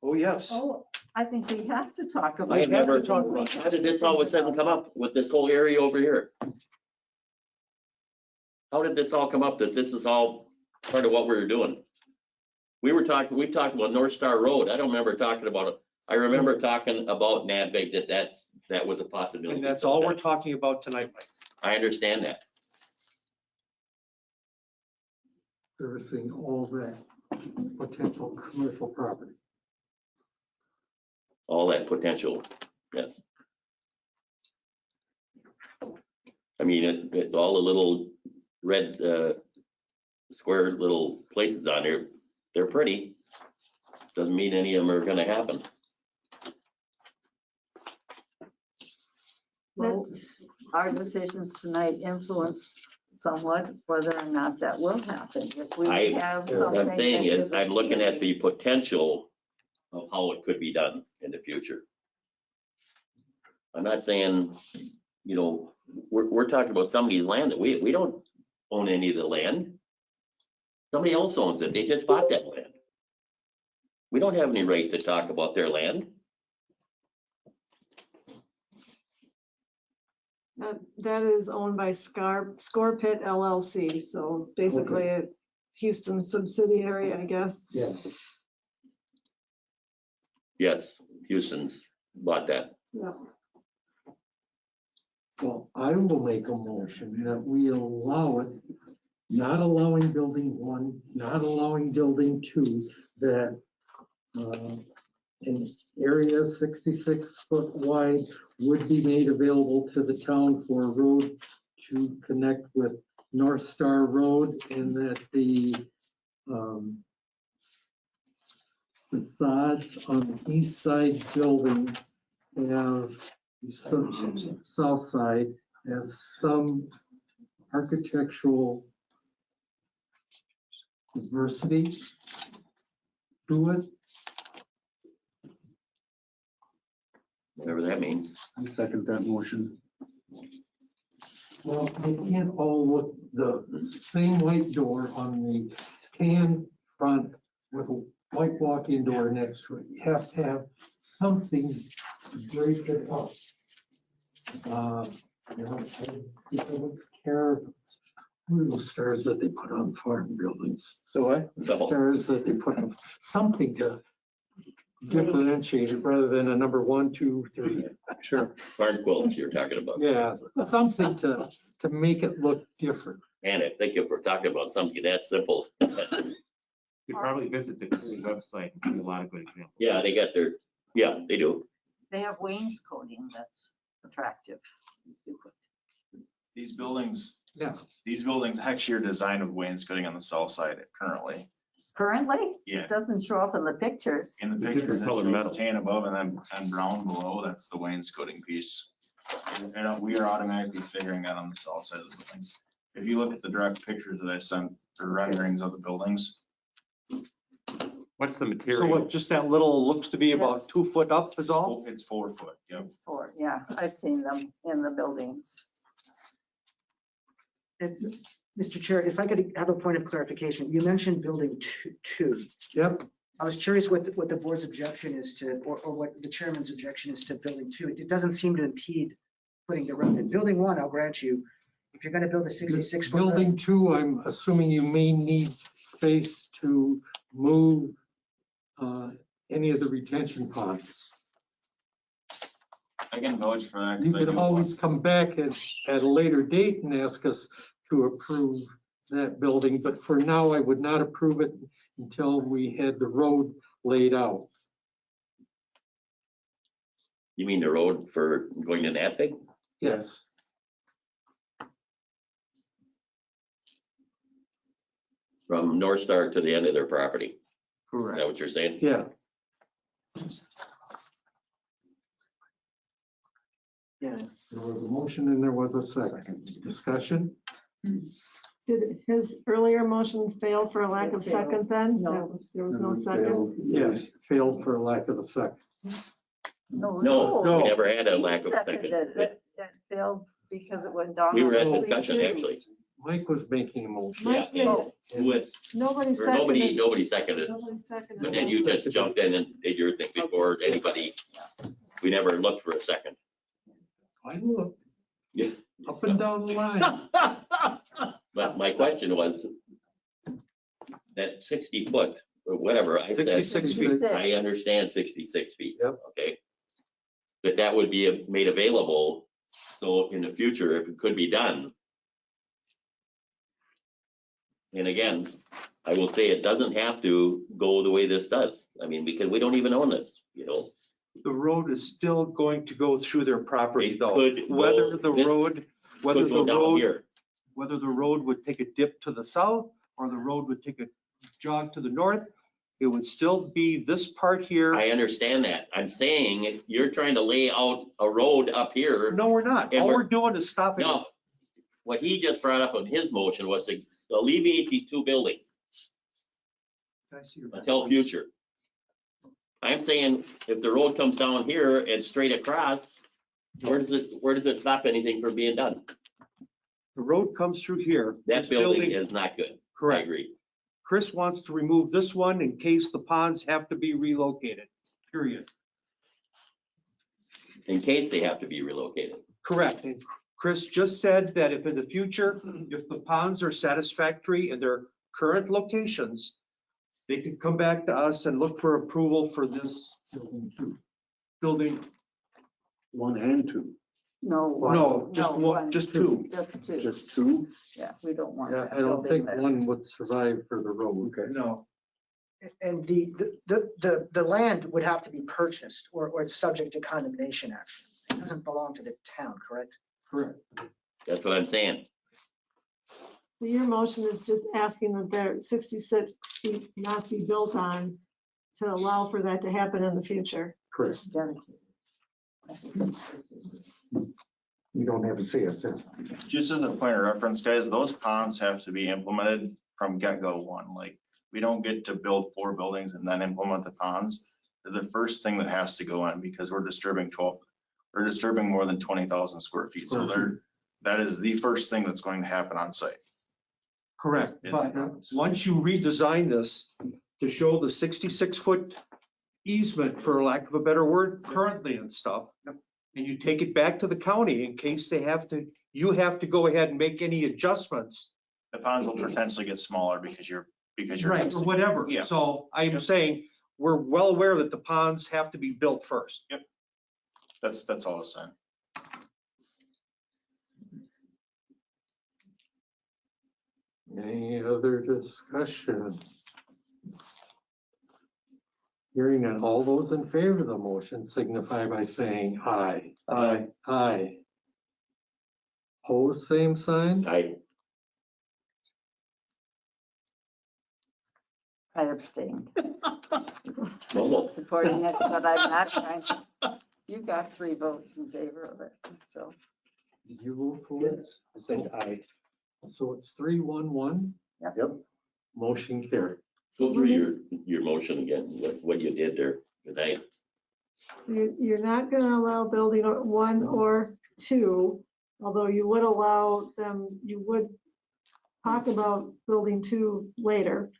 Oh, yes. Oh, I think we have to talk about. I have never everything talked we about- have How did to this all of a think sudden come about. up with this whole area over here? How did this all come up that this is all part of what we were doing? We talked about North Star Road. I don't remember talking about it. I remember talking about Nadvig, that was a possibility. And that's all we're talking about tonight, Mike. I understand that. Servicing all that potential commercial property. All that potential, yes. I mean, it's all the little red, square little places on there. They're pretty. Doesn't mean any of them are gonna happen. Well, our decisions tonight influence somewhat whether or not that will happen. If we have What something. I'm saying that is, I'm looking at the potential of how it could be done in the future. I'm not saying, we're talking about somebody's land that we don't own any of the land. Somebody else owns it. They just bought that land. We don't have any right to talk about their land. That is owned by Score Pit LLC, so basically a Houston subsidiary, I guess. Yeah. Yes, Houston's bought that. Yeah. Well, I will make a motion that we allow it, not allowing building 1, not allowing building 2, that an area 66 foot wide would be made available to the town for a road to connect with North Star Road, and that the facades on the east side building have some south side as some architectural diversity to it. Whatever that means. I second that motion. Well, they can't all look the same white door on the tan front with a white walk-in door next to it. You have to have something to break it up. I don't care if it's the stars that they put on farm buildings. So what? The Stars that they put on, something to differentiate it rather than a number 1, 2, 3. Sure. barn quilts you're talking about. Yeah, something to make it look different. And I think if we're talking about something that simple, You probably visit the county website and see a lot of good examples. yeah, they do. They have wainscoting that's attractive. These buildings, Yeah. these buildings actually are designed with wainscoting on the south side currently. Currently, Yeah. it doesn't show up in the pictures. In the Different pictures, it color shows metal. tan above and brown below. That's the wainscoting piece. And we are automatically figuring that on the south side of the buildings. If you look at the direct pictures that I sent for renderings of the buildings, What's the So material? what, just that little, looks to be about Yes. 2 foot up is all? it's 4 foot. Yep. It's for, yeah, I've seen them in the buildings. And, Mr. Chair, if I could have a point of clarification, you mentioned building 2. Yep. I was curious what the board's objection is to, or what the chairman's objection is to building 2. It doesn't seem to impede putting the road in. Building 1, I'll grant you, if you're going to build a 66 foot road. Building 2, I'm assuming you may need space to move any of the retention ponds. I can vouch for that. 'cause You I could do always come back at a later date and ask us to approve that building, but for now, I would not approve it until we had the road laid out. You mean the road for going to Nafta? Yes. from North Star to the end of their property. Is Correct. that what you're saying? Yeah, Yeah. there was a motion and there was a second. Discussion? Did his earlier motion fail for a lack of second then? No. There was no second? Yes, failed for lack of a second. No, No, we never had a lack of seconded second. it. It failed because it went down. We were at on discussion, 32. actually. Mike was making a motion. Mike Yeah, made it. With, Nobody or nobody, seconded. nobody seconded. Nobody seconded. But then you just jumped in and did your thing before anybody. We never looked for a second. I looked Yeah. up and down the line. But my question was that 60 foot or whatever, I said, 66 feet. I understand 66 feet. Yep. Okay. But that would be made available. So in the future, if it could be done. And again, I will say it doesn't have to go the way this does. I mean, because we don't even own this, you know. The road is still going to go through their property It though. could Whether go- the this road, whether Could the go down road, here. whether the road would take a dip to the south or the road would take a jog to the north, it would still be this part here. I understand that. I'm saying you're trying to lay out a road up here. No, we're not. And All we're- we're doing is stopping. it. No, what he just brought up in his motion was to alleviate these two buildings Can I see your- until future. I'm saying if the road comes down here and straight across, where does it stop anything from being done? The road comes through here. That This building is not good. I Correct. agree. Chris wants to remove this one in case the ponds have to be relocated, period. In case they have to be relocated. Correct. And Chris just said that if in the future, if the ponds are satisfactory in their current locations, they could come back to us and look for approval for this building. 1 and 2, No. No, just no, one, just two. Just two. just 2. Yeah, we don't want Yeah, that I don't building think there. one would survive for the road. Okay. No, And the land would have to be purchased or it's subject to condemnation action. It doesn't belong to the town, correct? correct. That's what I'm saying. So your motion is just asking that there 66 feet not be built on to allow for that to happen in the future. Correct. You don't have to say us in. Just as a point of reference, guys, those ponds have to be implemented from get-go one. Like, we don't get to build 4 buildings and then implement the ponds. They're the first thing that has to go in because we're disturbing more than 20,000 square feet. So that is the first thing that's going to happen on site. Correct. Is the But ponds. once you redesign this to show the 66-foot easement, for lack of a better word, currently and stuff, and you take it back to the county in case they have to, you have to go ahead and make any adjustments. The ponds will potentially get smaller because you're. Right, or whatever. Yeah. So I'm saying, we're well aware that the ponds have to be built first. That's all I was saying. Any other discussion? Hearing none, all those in favor of the motion signify by saying aye. Aye. Aye. Pose same sign? I abstained. no, Supporting it, but I'm not trying to. You got 3 votes in favor of it, so. Did you vote for it? I said aye. So it's 3-1-1? Yep. Motion carried. go through your motion again, what you did there. Because So you're not going to allow building 1 or 2, although you would allow them, you would talk about building 2 later.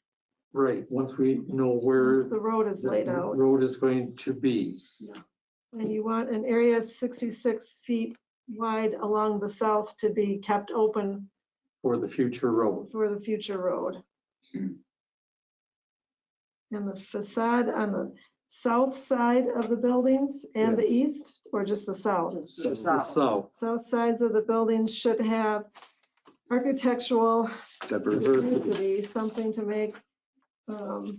Right, once we know where Once the road is the laid out. road is going to be. And you want an area 66 feet wide along the south to be kept open For the future road. for the future road. And the facade on the south side of the buildings and the east, or just the south? Just The south. South sides of the buildings should have architectural diversity, something to make, So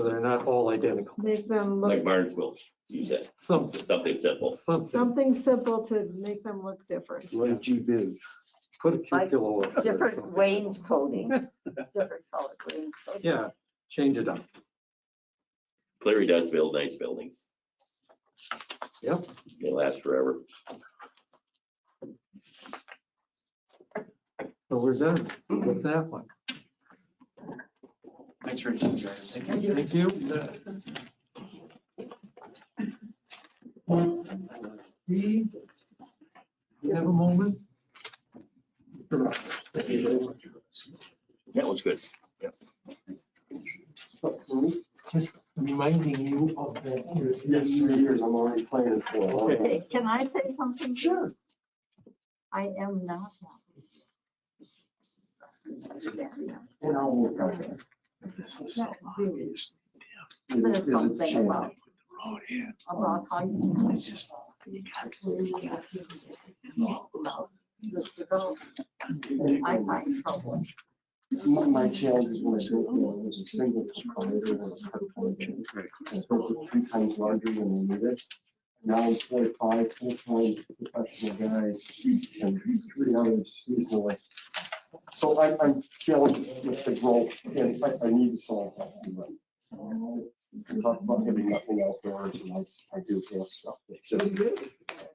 they're not all identical. make them like look, Barnesville, you said, Something, something simple. something. something simple to make them look different. Like G-Biz. Put a cupola over it or Different something. wainscoting, different colored wainscoting. Yeah, change it up. Cleary does build nice buildings. Yep. They last forever. So we're done with that one. Thanks for your time, guys. Thank you. Steve, you have a moment? That was good. Just reminding you of that. Yes, 3 years, I'm already planning for it. Okay, can I say something? Sure. I am not And I'll work on that. This is so happy. obvious. There's Is it something changed? about how you. It's just, you got This development. I find trouble. My challenge is when I go through, it was a single proprietor and a cut collection. I spoke with 3 times larger than they needed. Now I'm 45 full-time professional guys and 3 others seasonally. So I'm challenged with the growth and I need to solve that. We talk about having nothing outdoors and I do have stuff that just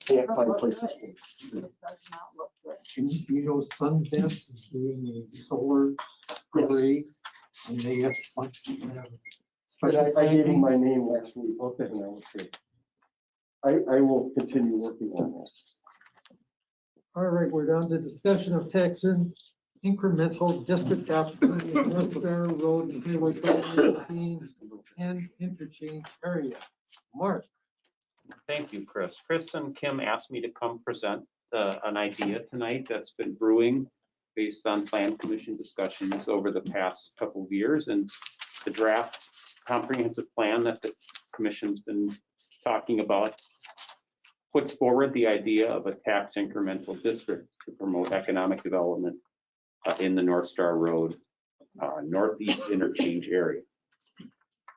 can't find places. It does not look good. You know, Sunvest is doing a solar array and they have a bunch of And special I gave him my plantings. name last week, okay, and I was good. I will continue working on that. All right, we're down to discussion of tax incremental district opportunity in North Star Road and Highway 518 and interchange area. Mark. Thank you, Chris. Chris and Kim asked me to come present an idea tonight that's been brewing based on plan commission discussions over the past couple of years, and the draft comprehensive plan that the commission's been talking about puts forward the idea of a tax incremental district to promote economic development in the North Star Road Northeast interchange area.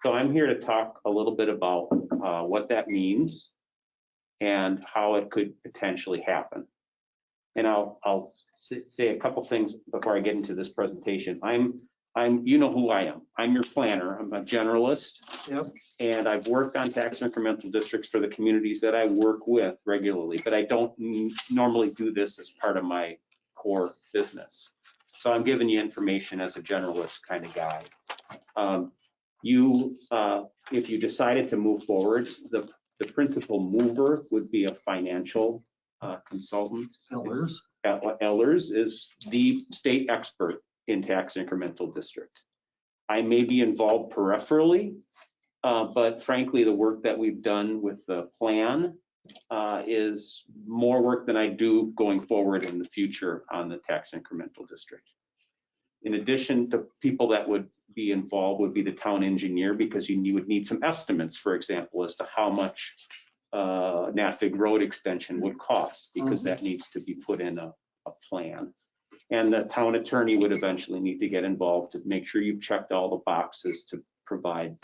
So I'm here to talk a little bit about what that means and how it could potentially happen. And I'll say a couple things before I get into this presentation. You know who I am. I'm your planner. I'm a generalist. Yep. And I've worked on tax incremental districts for the communities that I work with regularly, but I don't normally do this as part of my core business. So I'm giving you information as a generalist kind of guy. If you decided to move forward, the principal mover would be a financial consultant. Ehlers is the state expert in tax incremental district. I may be involved peripherally, but frankly, the work that we've done with the plan is more work than I do going forward in the future on the tax incremental district. In addition, the people that would be involved would be the town engineer, because you would need some estimates, for example, as to how much Nafta Road extension would cost, because that needs to be put in a plan. And the town attorney would eventually need to get involved to make sure you've checked all the boxes to provide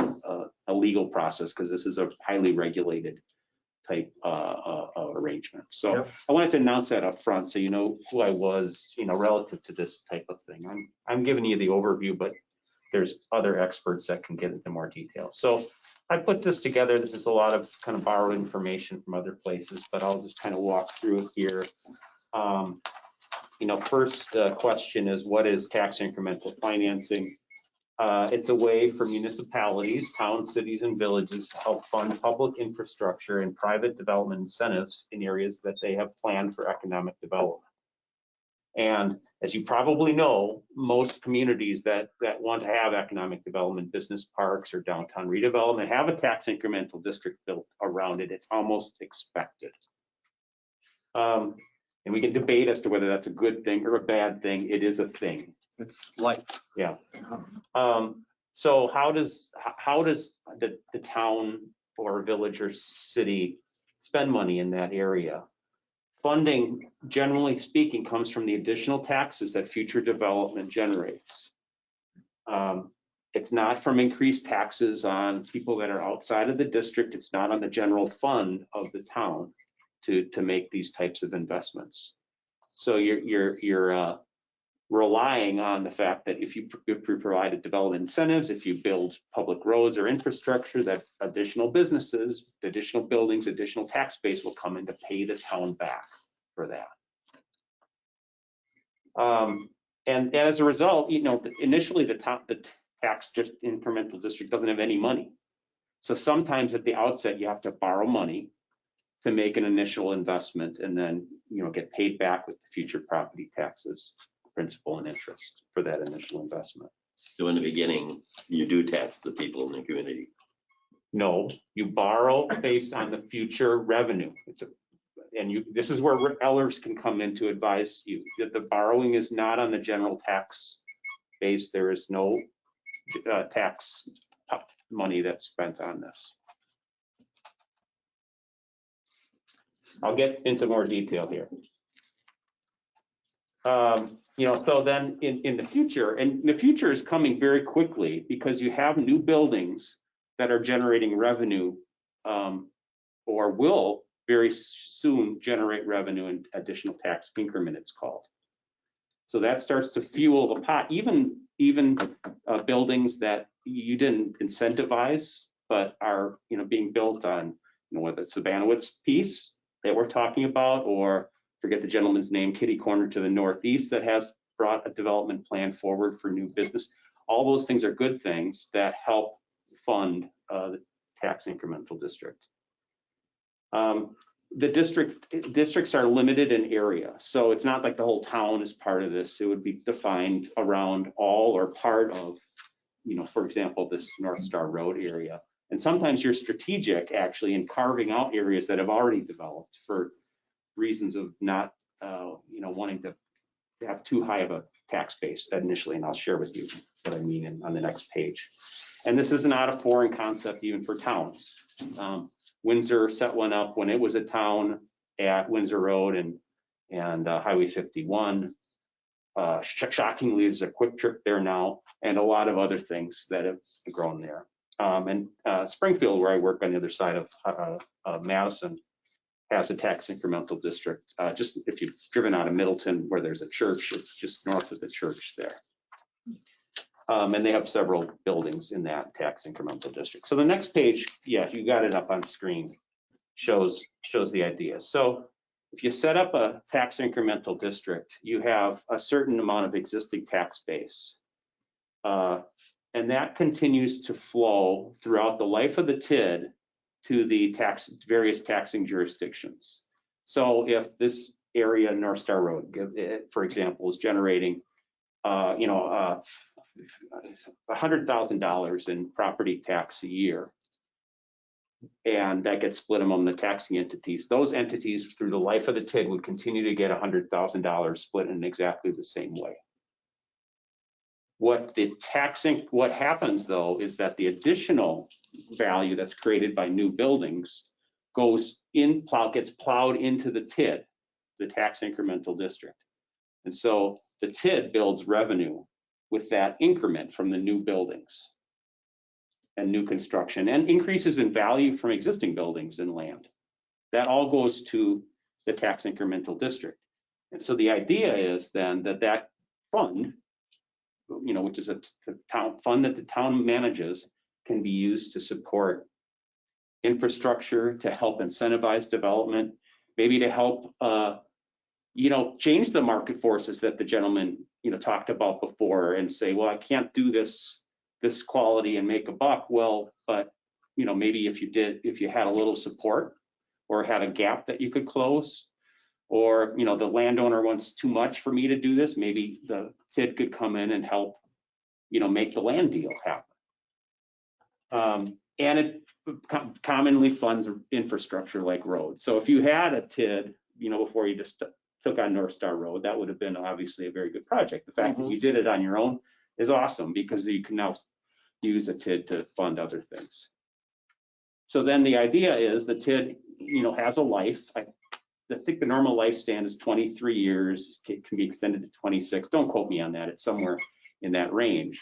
a legal process, because this is a highly regulated type arrangement. So Yep. I wanted to announce that up front so you know who I was, relative to this type of thing. I'm giving you the overview, but there's other experts that can get into more detail. So I put this together. This is a lot of kind of borrowed information from other places, but I'll just kind of walk through it here. First question is, what is tax incremental financing? It's a way for municipalities, towns, cities, and villages to help fund public infrastructure and private development incentives in areas that they have planned for economic development. And as you probably know, most communities that want to have economic development, business parks or downtown redevelopment, have a tax incremental district built around it. It's almost expected. And we can debate as to whether that's a good thing or a bad thing. It is a thing. It's like, Yeah. So how does the town or village or city spend money in that area? Funding, generally speaking, comes from the additional taxes that future development generates. It's not from increased taxes on people that are outside of the district. It's not on the general fund of the town to make these types of investments. So you're relying on the fact that if you provide development incentives, if you build public roads or infrastructure, that additional businesses, additional buildings, additional tax base will come in to pay the town back for that. And as a result, initially the tax incremental district doesn't have any money. So sometimes at the outset, you have to borrow money to make an initial investment and then, get paid back with the future property taxes, principal and interest for that initial investment. So in the beginning, you do tax the people in the community. No, you borrow based on the future revenue. This is where Ellers can come in to advise you that the borrowing is not on the general tax base. There is no tax money that's spent on this. I'll get into more detail here. So then in the future, and the future is coming very quickly because you have new buildings that are generating revenue or will very soon generate revenue and additional tax increment, it's called. So that starts to fuel the pot, even buildings that you didn't incentivize, but are being built on, whether it's the Banowitz piece that we're talking about, or forget the gentleman's name, Kitty Corner to the northeast, that has brought a development plan forward for new business. All those things are good things that help fund the tax incremental district. The districts are limited in area, so it's not like the whole town is part of this. It would be defined around all or part of, for example, this North Star Road area. And sometimes you're strategic actually in carving out areas that have already developed for reasons of not, wanting to have too high of a tax base initially. And I'll share with you what I mean on the next page. And this is not a foreign concept even for towns. Windsor set one up when it was a town at Windsor Road and Highway 51. Shockingly, there's a quick trip there now, and a lot of other things that have grown there. And Springfield, where I work on the other side of Madison, has a tax incremental district. Just if you've driven out of Middleton, where there's a church, it's just north of the church there. And they have several buildings in that tax incremental district. So the next page, yeah, you got it up on screen, shows the idea. So if you set up a tax incremental district, you have a certain amount of existing tax base. And that continues to flow throughout the life of the TID to the various taxing jurisdictions. So if this area, North Star Road, for example, is generating, $100,000 in property tax a year, and that gets split among the taxing entities, those entities through the life of the TID would continue to get $100,000 split in exactly the same way. What happens though is that the additional value that's created by new buildings gets plowed into the TID, the tax incremental district. And so the TID builds revenue with that increment from the new buildings and new construction and increases in value from existing buildings and land. That all goes to the tax incremental district. And so the idea is then that fund, which is a town fund that the town manages, can be used to support infrastructure, to help incentivize development, maybe to help, change the market forces that the gentleman, talked about before, and say, well, I can't do this quality and make a buck. Well, but, maybe if you had a little support or had a gap that you could close, or, the landowner wants too much for me to do this, maybe the TID could come in and help, make the land deal happen. And it commonly funds infrastructure like roads. So if you had a TID, before you just took on North Star Road, that would have been obviously a very good project. The fact that you did it on your own is awesome, because you can now use a TID to fund other things. So then the idea is the TID, has a life. I think the normal lifespan is 23 years. It can be extended to 26. Don't quote me on that. It's somewhere in that range.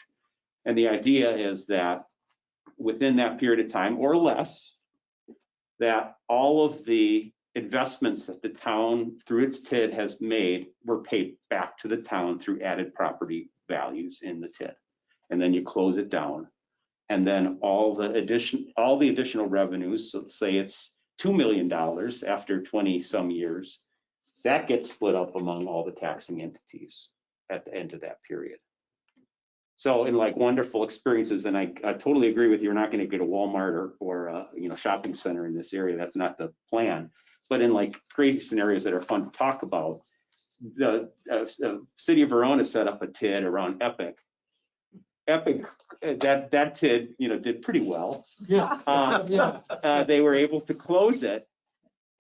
And the idea is that within that period of time or less, that all of the investments that the town through its TID has made were paid back to the town through added property values in the TID. And then you close it down. And then all the additional revenues, so let's say it's $2 million after 20 some years, that gets split up among all the taxing entities at the end of that period. So in like wonderful experiences, and I totally agree with you, you're not going to get a Walmart or a shopping center in this area. That's not the plan. But in like crazy scenarios that are fun to talk about, the city of Verona set up a TID around Epic. Epic, that TID, did pretty well. Yeah. They were able to close it.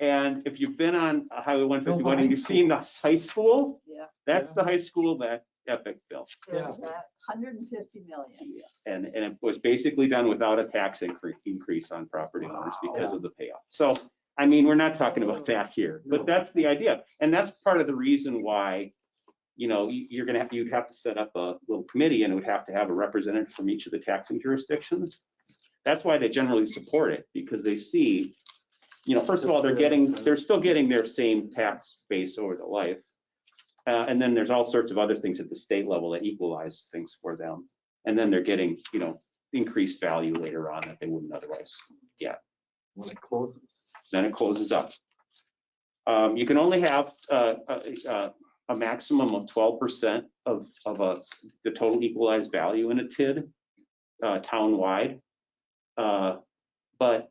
And if you've been on Highway 151 and you've seen the high school, Yeah. that's the high school that Epic built. Yeah. That 150 million. And it was basically done without a tax increase on property owners because of the payoff. So, I mean, we're not talking about that here, but that's the idea. And that's part of the reason why, you'd have to set up a little committee and it would have to have a representative from each of the taxing jurisdictions. That's why they generally support it, because they see, first of all, they're still getting their same tax base over the life. And then there's all sorts of other things at the state level that equalize things for them. And then they're getting, increased value later on that they wouldn't otherwise get. When it closes. Then it closes up. You can only have a maximum of 12% of the total equalized value in a TID town-wide. But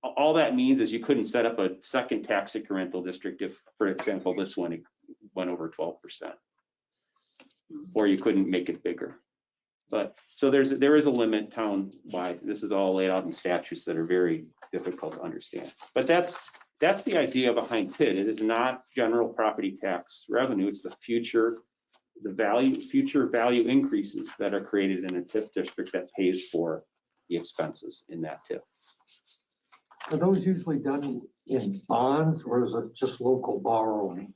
all that means is you couldn't set up a second tax incremental district if, for example, this one went over 12%. Or you couldn't make it bigger. But so there is a limit town-wide. This is all laid out in statutes that are very difficult to understand. But that's the idea behind TID. It is not general property tax revenue. It's the future value increases that are created in a TIF district that pays for the expenses in that TIF. Are those usually done in bonds or is it just local borrowing?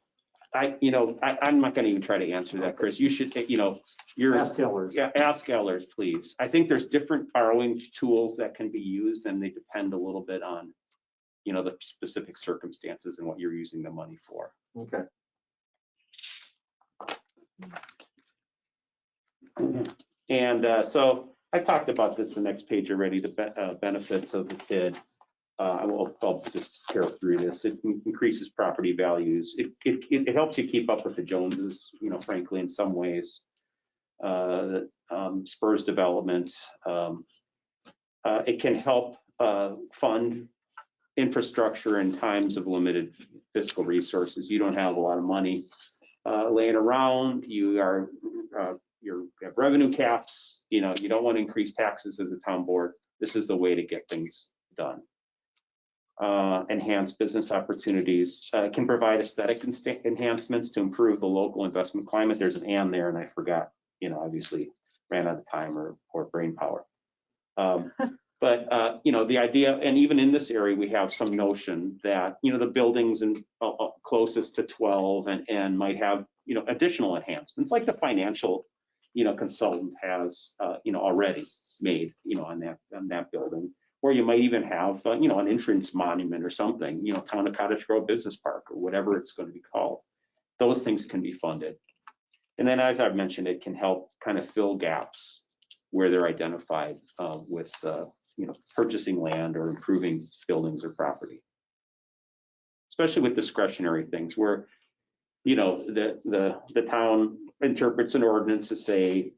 I'm not going to even try to answer that, Chris. You should, Ask Ellers. Yeah, ask Ellers, please. I think there's different borrowing tools that can be used, and they depend a little bit on, the specific circumstances and what you're using the money for. Okay. And so I talked about this the next page already, the benefits of the TID. I'll just carry through this. It increases property values. It helps you keep up with the Joneses, frankly, in some ways. That spurs development. It can help fund infrastructure in times of limited fiscal resources. You don't have a lot of money laying around. You have revenue caps. You don't want to increase taxes as a town board. This is the way to get things done. Enhance business opportunities. Can provide aesthetic enhancements to improve the local investment climate. There's an and there, and I forgot. Obviously ran out of time or brain power. But the idea, and even in this area, we have some notion that the buildings and closest to 12 and might have additional enhancements, like the financial consultant has already made on that building. Or you might even have an entrance monument or something, Town of Cottage Grove Business Park or whatever it's going to be called. Those things can be funded. And then, as I've mentioned, it can help kind of fill gaps where they're identified with purchasing land or improving buildings or property. Especially with discretionary things where the town interprets an ordinance to say,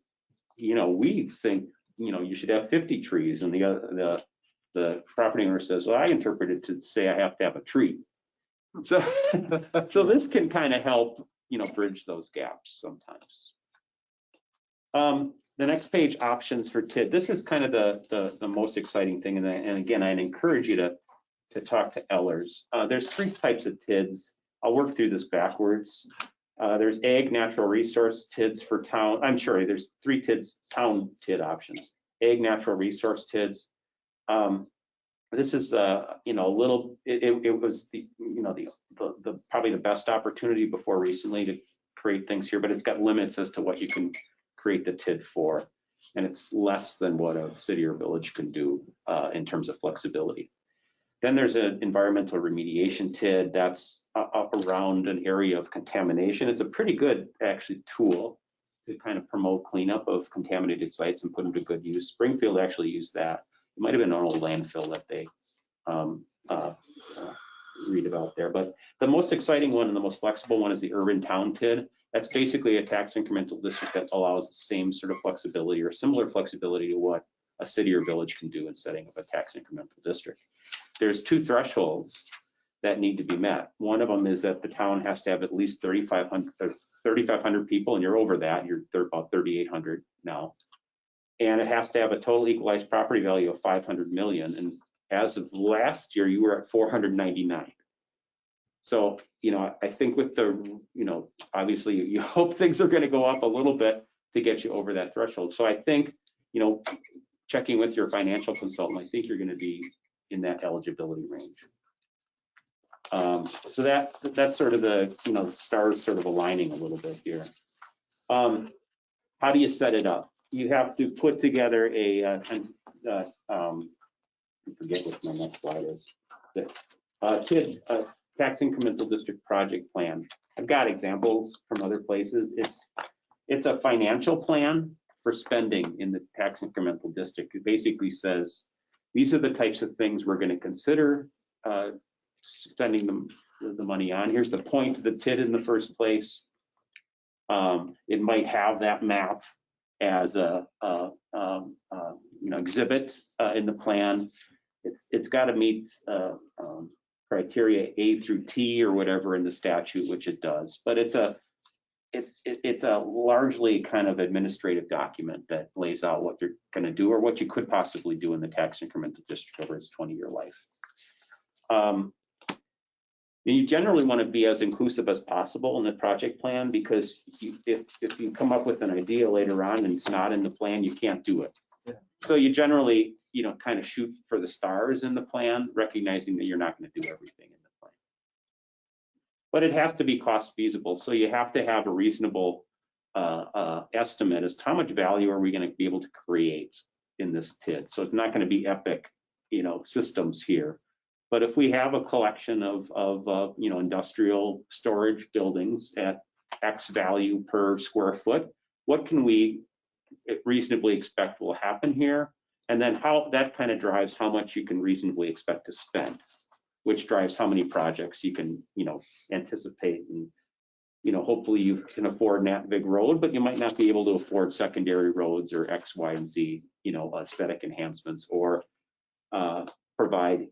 we think you should have 50 trees, and the property owner says, well, I interpret it to say I have to have a tree. So this can kind of help bridge those gaps sometimes. The next page, options for TID. This is kind of the most exciting thing, and again, I'd encourage you to talk to Ellers. There's 3 types of TIDs. I'll work through this backwards. There's ag natural resource TIDs for town. I'm sorry, there's 3 TIDs, town TID options. Ag natural resource TIDs. This is a little. It was the probably the best opportunity before recently to create things here, but it's got limits as to what you can create the TID for, and it's less than what a city or village can do in terms of flexibility. Then there's an environmental remediation TID that's around an area of contamination. It's a pretty good actually tool to kind of promote cleanup of contaminated sites and put them to good use. Springfield actually used that. It might have been an old landfill that they read about there. But the most exciting one and the most flexible one is the urban town TID. That's basically a tax incremental district that allows the same sort of flexibility or similar flexibility to what a city or village can do in setting up a tax incremental district. There's two thresholds that need to be met. One of them is that the town has to have at least 3,500 people, and you're over that. You're about 3,800 now. And it has to have a total equalized property value of 500 million. And as of last year, you were at 499. So, I think with the, obviously you hope things are going to go up a little bit to get you over that threshold. So I think, checking with your financial consultant, I think you're going to be in that eligibility range. So that's sort of the, stars sort of aligning a little bit here. How do you set it up? You have to put together I forget what my next slide is. TID, tax incremental district project plan. I've got examples from other places. It's a financial plan for spending in the tax incremental district. It basically says, these are the types of things we're going to consider spending the money on. Here's the point of the TID in the first place. It might have that map as a exhibit in the plan. It's got to meet criteria A through T or whatever in the statute, which it does. But it's a largely kind of administrative document that lays out what you're going to do or what you could possibly do in the tax incremental district over its 20-year life. You generally want to be as inclusive as possible in the project plan, because if you come up with an idea later on and it's not in the plan, you can't do it. Yeah. So you generally, kind of shoot for the stars in the plan, recognizing that you're not going to do everything in the plan. But it has to be cost feasible. So you have to have a reasonable estimate as to how much value are we going to be able to create in this TID. So it's not going to be epic, systems here. But if we have a collection of industrial storage buildings at X value per square foot, what can we reasonably expect will happen here? And then how that kind of drives how much you can reasonably expect to spend, which drives how many projects you can, anticipate. And, hopefully you can afford that big road, but you might not be able to afford secondary roads or X, Y, and Z, aesthetic enhancements, or provide,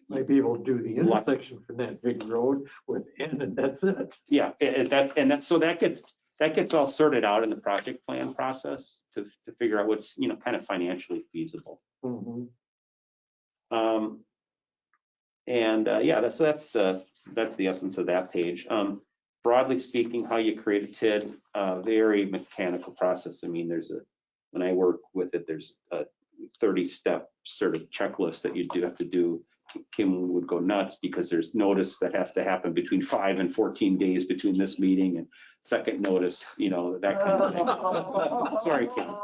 Might be able to do the intersection for that big road with N, and that's it. Yeah, so that gets all sorted out in the project plan process to figure out what's kind of financially feasible. Mm-hmm. That's the essence of that page. Broadly speaking, how you create a TID, very mechanical process. I mean, when I work with it, there's a 30-step sort of checklist that you do have to do. Kim would go nuts because there's notice that has to happen between 5 and 14 days between this meeting, and second notice, that kind of thing. Sorry, Kim.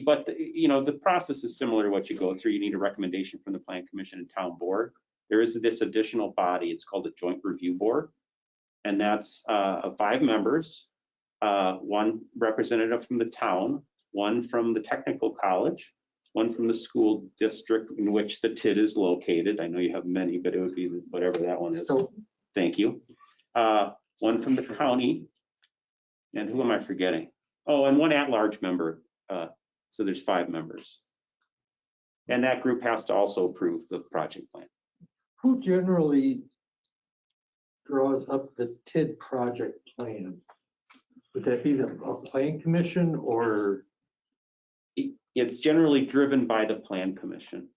But the process is similar to what you go through. You need a recommendation from the Plan Commission and Town Board. There is this additional body. It's called a Joint Review Board, and that's 5 members, 1 representative from the town, 1 from the technical college, 1 from the school district in which the TID is located. I know you have many, but it would be whatever that one is. Thank you. 1 from the county, and who am I forgetting? Oh, and 1 at-large member. So there's 5 members. And that group has to also approve the project plan. Who generally draws up the TID project plan? Would that be the Plan Commission, or? It's generally driven by the Plan Commission.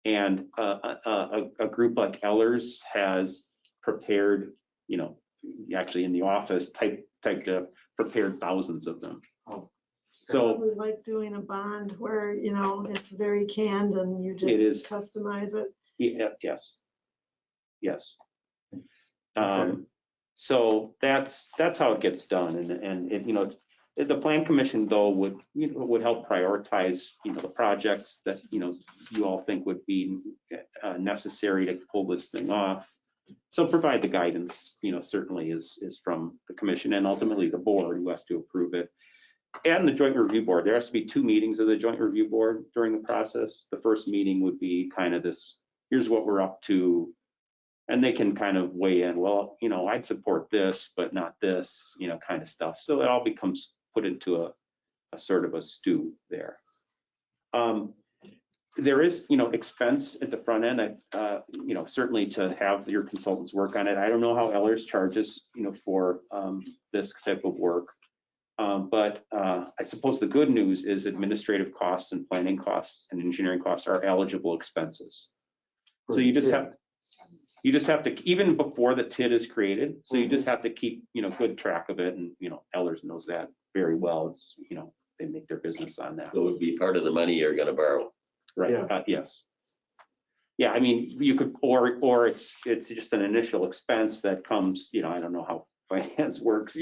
And a group like Ellers has prepared, actually in the office, prepared thousands of them. Oh. So we like doing a bond where, it's very canned and you just customize it. Yes. So that's how it gets done. And The plan commission though would, would help prioritize, the projects that, you all think would be necessary to pull this thing off. So provide the guidance, certainly is from the commission and ultimately the board who has to approve it. And the joint review board, there has to be 2 meetings of the joint review board during the process. The first meeting would be kind of this, here's what we're up to. And they can kind of weigh in, well, I'd support this, but not this, kind of stuff. So it all becomes put into a sort of a stew there. There is, expense at the front end, certainly to have your consultants work on it. I don't know how Ellers charges, for this type of work. But I suppose the good news is administrative costs and planning costs and engineering costs are eligible expenses. So you just have to, even before the TID is created, so you just have to keep, good track of it. And, Ellers knows that very well. It's, they make their business on that. So it would be part of the money you're gonna borrow. Right, Yeah. Yes. Yeah, I mean, you could, or it's just an initial expense that comes, I don't know how finance works,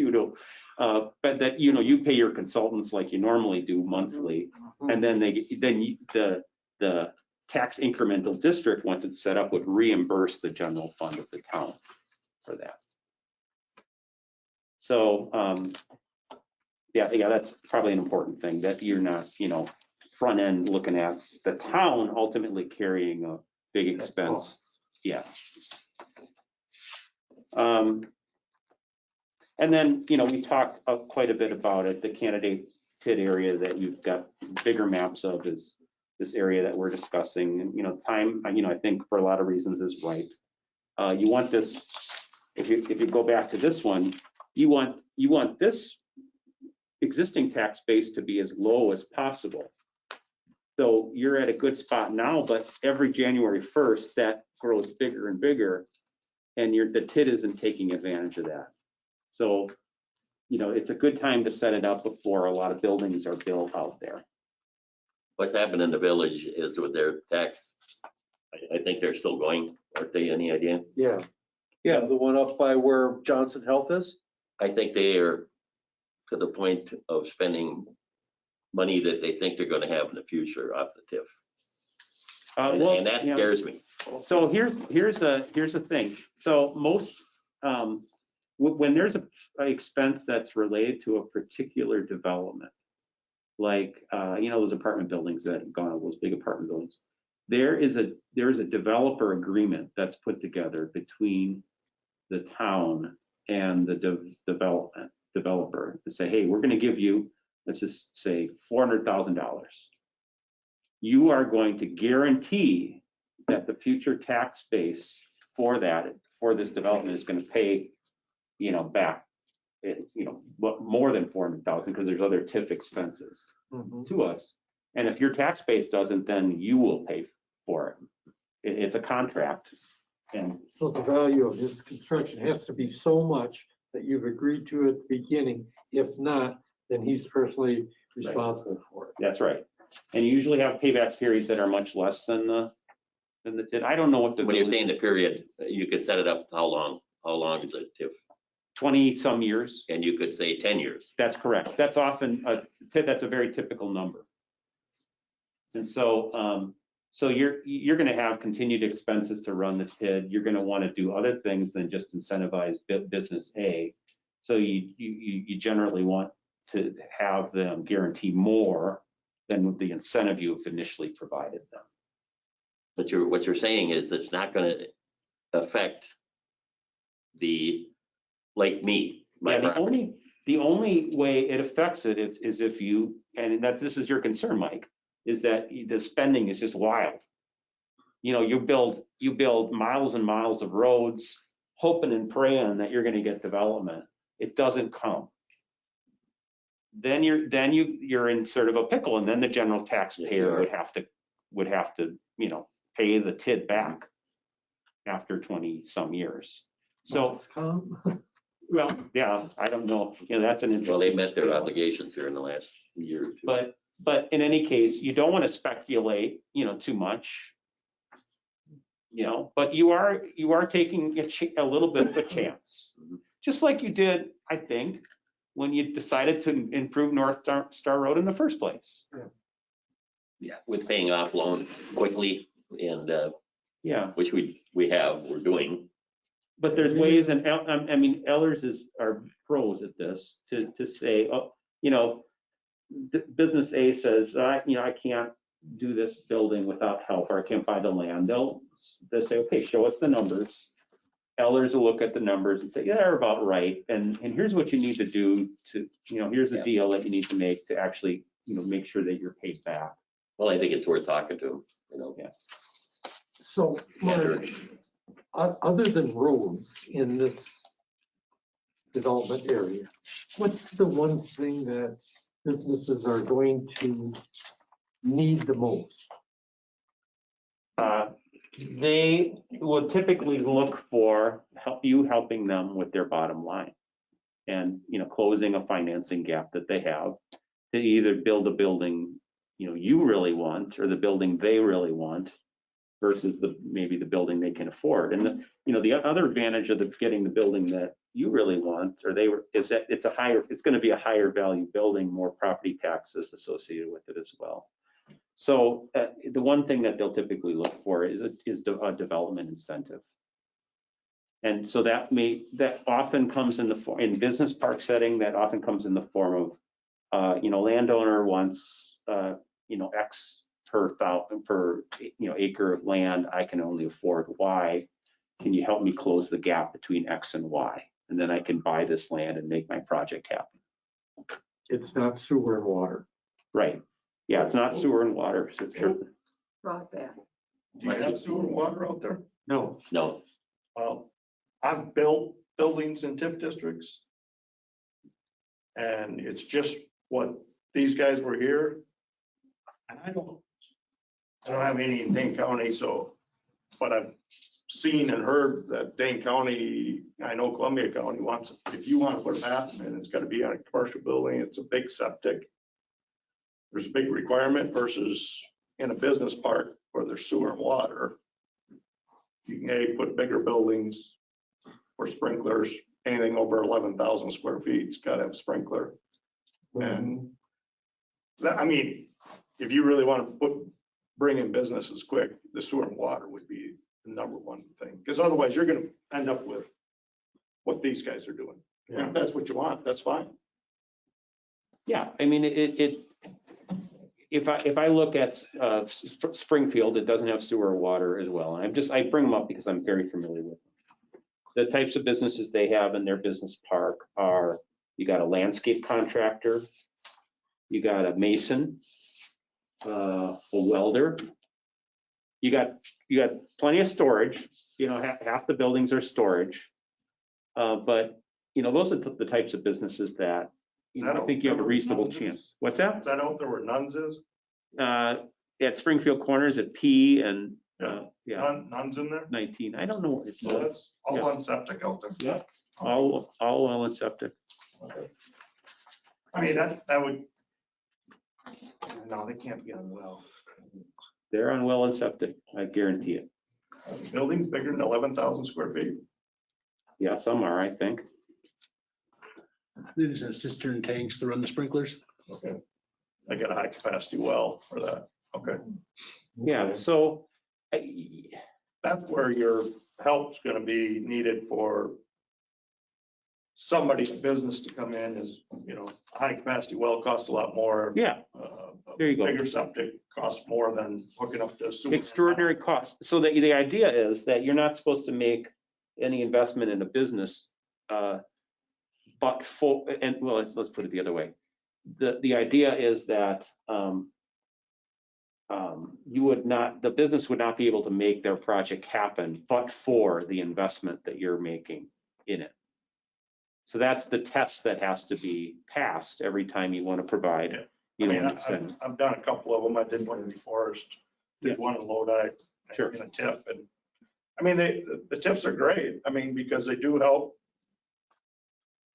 but that, you pay your consultants like you normally do monthly. And then the tax incremental district, once it's set up, would reimburse the general fund of the town for that. So, yeah, that's probably an important thing, that you're not, front end looking at the town ultimately carrying a big expense. Yeah. And then, we talked quite a bit about it. The candidate TID area that you've got bigger maps of is this area that we're discussing. And, time, I think for a lot of reasons is right. You want this, if you go back to this one, you want this existing tax base to be as low as possible. So you're at a good spot now, but every January 1st, that grows bigger and bigger, and the TID isn't taking advantage of that. So, it's a good time to set it up before a lot of buildings are built out there. What's happened in the village is with their tax, I think they're still going, aren't they? Any idea? Yeah. Yeah, the one up by where Johnson Health is? I think they are to the point of spending money that they think they're gonna have in the future off the TIF. And that scares me. So here's the thing. So most, when there's a expense that's related to a particular development, like, those apartment buildings that have gone, those big apartment buildings, there is a developer agreement that's put together between the town and the developer to say, hey, we're going to give you, let's just say $400,000. You are going to guarantee that the future tax base for this development is going to pay, back, more than 400,000 because there's other TIF expenses to us. And if your tax base doesn't, then you will pay for it. It's a contract. And So the value of this construction has to be so much that you've agreed to at the beginning. If not, then he's personally responsible for it. that's right. And you usually have payback periods that are much less than the TID. I don't know what the. When you're saying the period, you could set it up how long? How long is a TIF? 20 some years. And you could say 10 years. That's correct. That's often that's a very typical number. And so, so you're going to have continued expenses to run the TID. You're going to want to do other things than just incentivize business A. So you generally want to have them guarantee more than the incentive you've initially provided them. But what you're saying is it's not going to affect like me. The only way it affects it is if you, and this is your concern, Mike, is that the spending is just wild. You build miles and miles of roads, hoping and praying that you're going to get development. It doesn't come. Then you're in sort of a pickle, and then the general taxpayer would have to pay the TID back after 20 some years. So, well, yeah, I don't know. That's an interesting. Well, they met their obligations here in the last year or two. But in any case, you don't want to speculate, too much. But you are taking a little bit of a chance, just like you did, I think, when you decided to improve North Star Road in the first place. Yeah, with paying off loans quickly and, Yeah, which we're doing. but there's ways, and I mean, Ellers are pros at this, to say, oh, you know, business A says, I can't do this building without help, or I can't buy the land. They'll say, okay, show us the numbers. Ellers will look at the numbers and say, yeah, they're about right. And here's what you need to do to, here's the deal that you need to make to actually, make sure that you're paid back. Well, I think it's worth talking to them, Yeah. So, Mark, other than roads in this development area, what's the one thing that businesses are going to need the most? They will typically look for helping them with their bottom line, and closing a financing gap that they have to either build a building you really want, or the building they really want, versus maybe the building they can afford. And the other advantage of getting the building that you really want, is that it's going to be a higher value building, more property taxes associated with it as well. So the one thing that they'll typically look for is a development incentive. And so that often comes in business park setting, that often comes in the form of, landowner wants, X per acre of land. I can only afford Y. Can you help me close the gap between X and Y? And then I can buy this land and make my project happen. It's not sewer and water. Right. Yeah, it's not sewer and water. So Broadband. Do you have sewer and water out there? No. No, Well, I've built buildings in TIF districts. And it's just what these guys were here. And I don't have any in Dane County, so, but I've seen and heard that Dane County, I know Columbia County wants, if you want to put a bathroom in, it's got to be on a commercial building. It's a big septic. There's a big requirement versus in a business park where there's sewer and water. You can put bigger buildings for sprinklers, anything over 11,000 square feet, it's got to have a sprinkler. And that, I mean, if you really want to bring in businesses quick, the sewer and water would be the number one thing. Because otherwise you're going to end up with what these guys are doing. And if that's what you want, that's fine. yeah, I mean, if I look at Springfield, it doesn't have sewer or water as well. And I bring them up because I'm very familiar with them. The types of businesses they have in their business park are, you got a landscape contractor, you got a mason, a welder, you got plenty of storage. Half the buildings are storage, but those are the types of businesses that I think you have a reasonable chance. What's that? Is that out there where Nuns is? At Springfield Corners at P and Nuns in there? 19. I don't know what it's. So that's all on septic out there? Yeah, all well and septic. Okay. I mean, that would, no, they can't be on well. They're on well and septic, I guarantee it. Buildings bigger than 11,000 square feet. Yeah, some are, I think. They just have cistern tanks to run the sprinklers. Okay. I got a high capacity well for that. Okay. Yeah, so That's where your help's going to be needed for somebody's business to come in is, a high capacity well costs a lot more. yeah, there you go. Bigger septic costs more than hooking up to sewer. Extraordinary cost. So the idea is that you're not supposed to make any investment in a business, but let's put it the other way. The idea is that the business would not be able to make their project happen, but for the investment that you're making in it. So that's the test that has to be passed every time you want to provide. I've done a couple of them. I did one in Forest, did one in Lodi, Sure. in a TIF, and I mean, the TIFs are great. I mean, because they do help.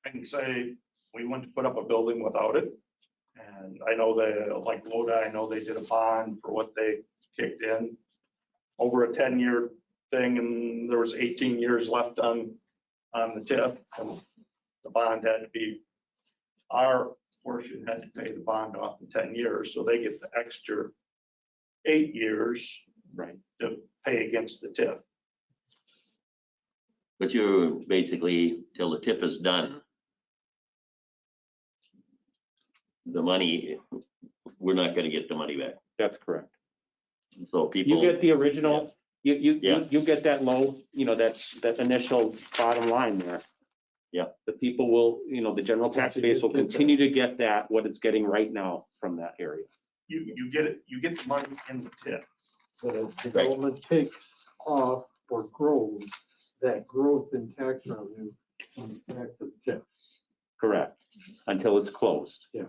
I can say we went to put up a building without it. And I know like Lodi, I know they did a bond for what they kicked in over a 10-year thing. And there was 18 years left on the TIF. And the bond had to be our portion had to pay the bond off in 10 years, so they get the extra 8 years Right. to pay against the TIF. But you basically, till the TIF is done, the money, we're not gonna get the money back. That's correct. So You people, get the original, you Yeah. get that low, that initial bottom line there. Yeah. The people will, the general tax base will continue to get that, what it's getting right now from that area. You get it, you get the money in the TIF. But as development takes off or grows, that growth in tax revenue comes back to the TIF. Correct, until it's closed. Yeah.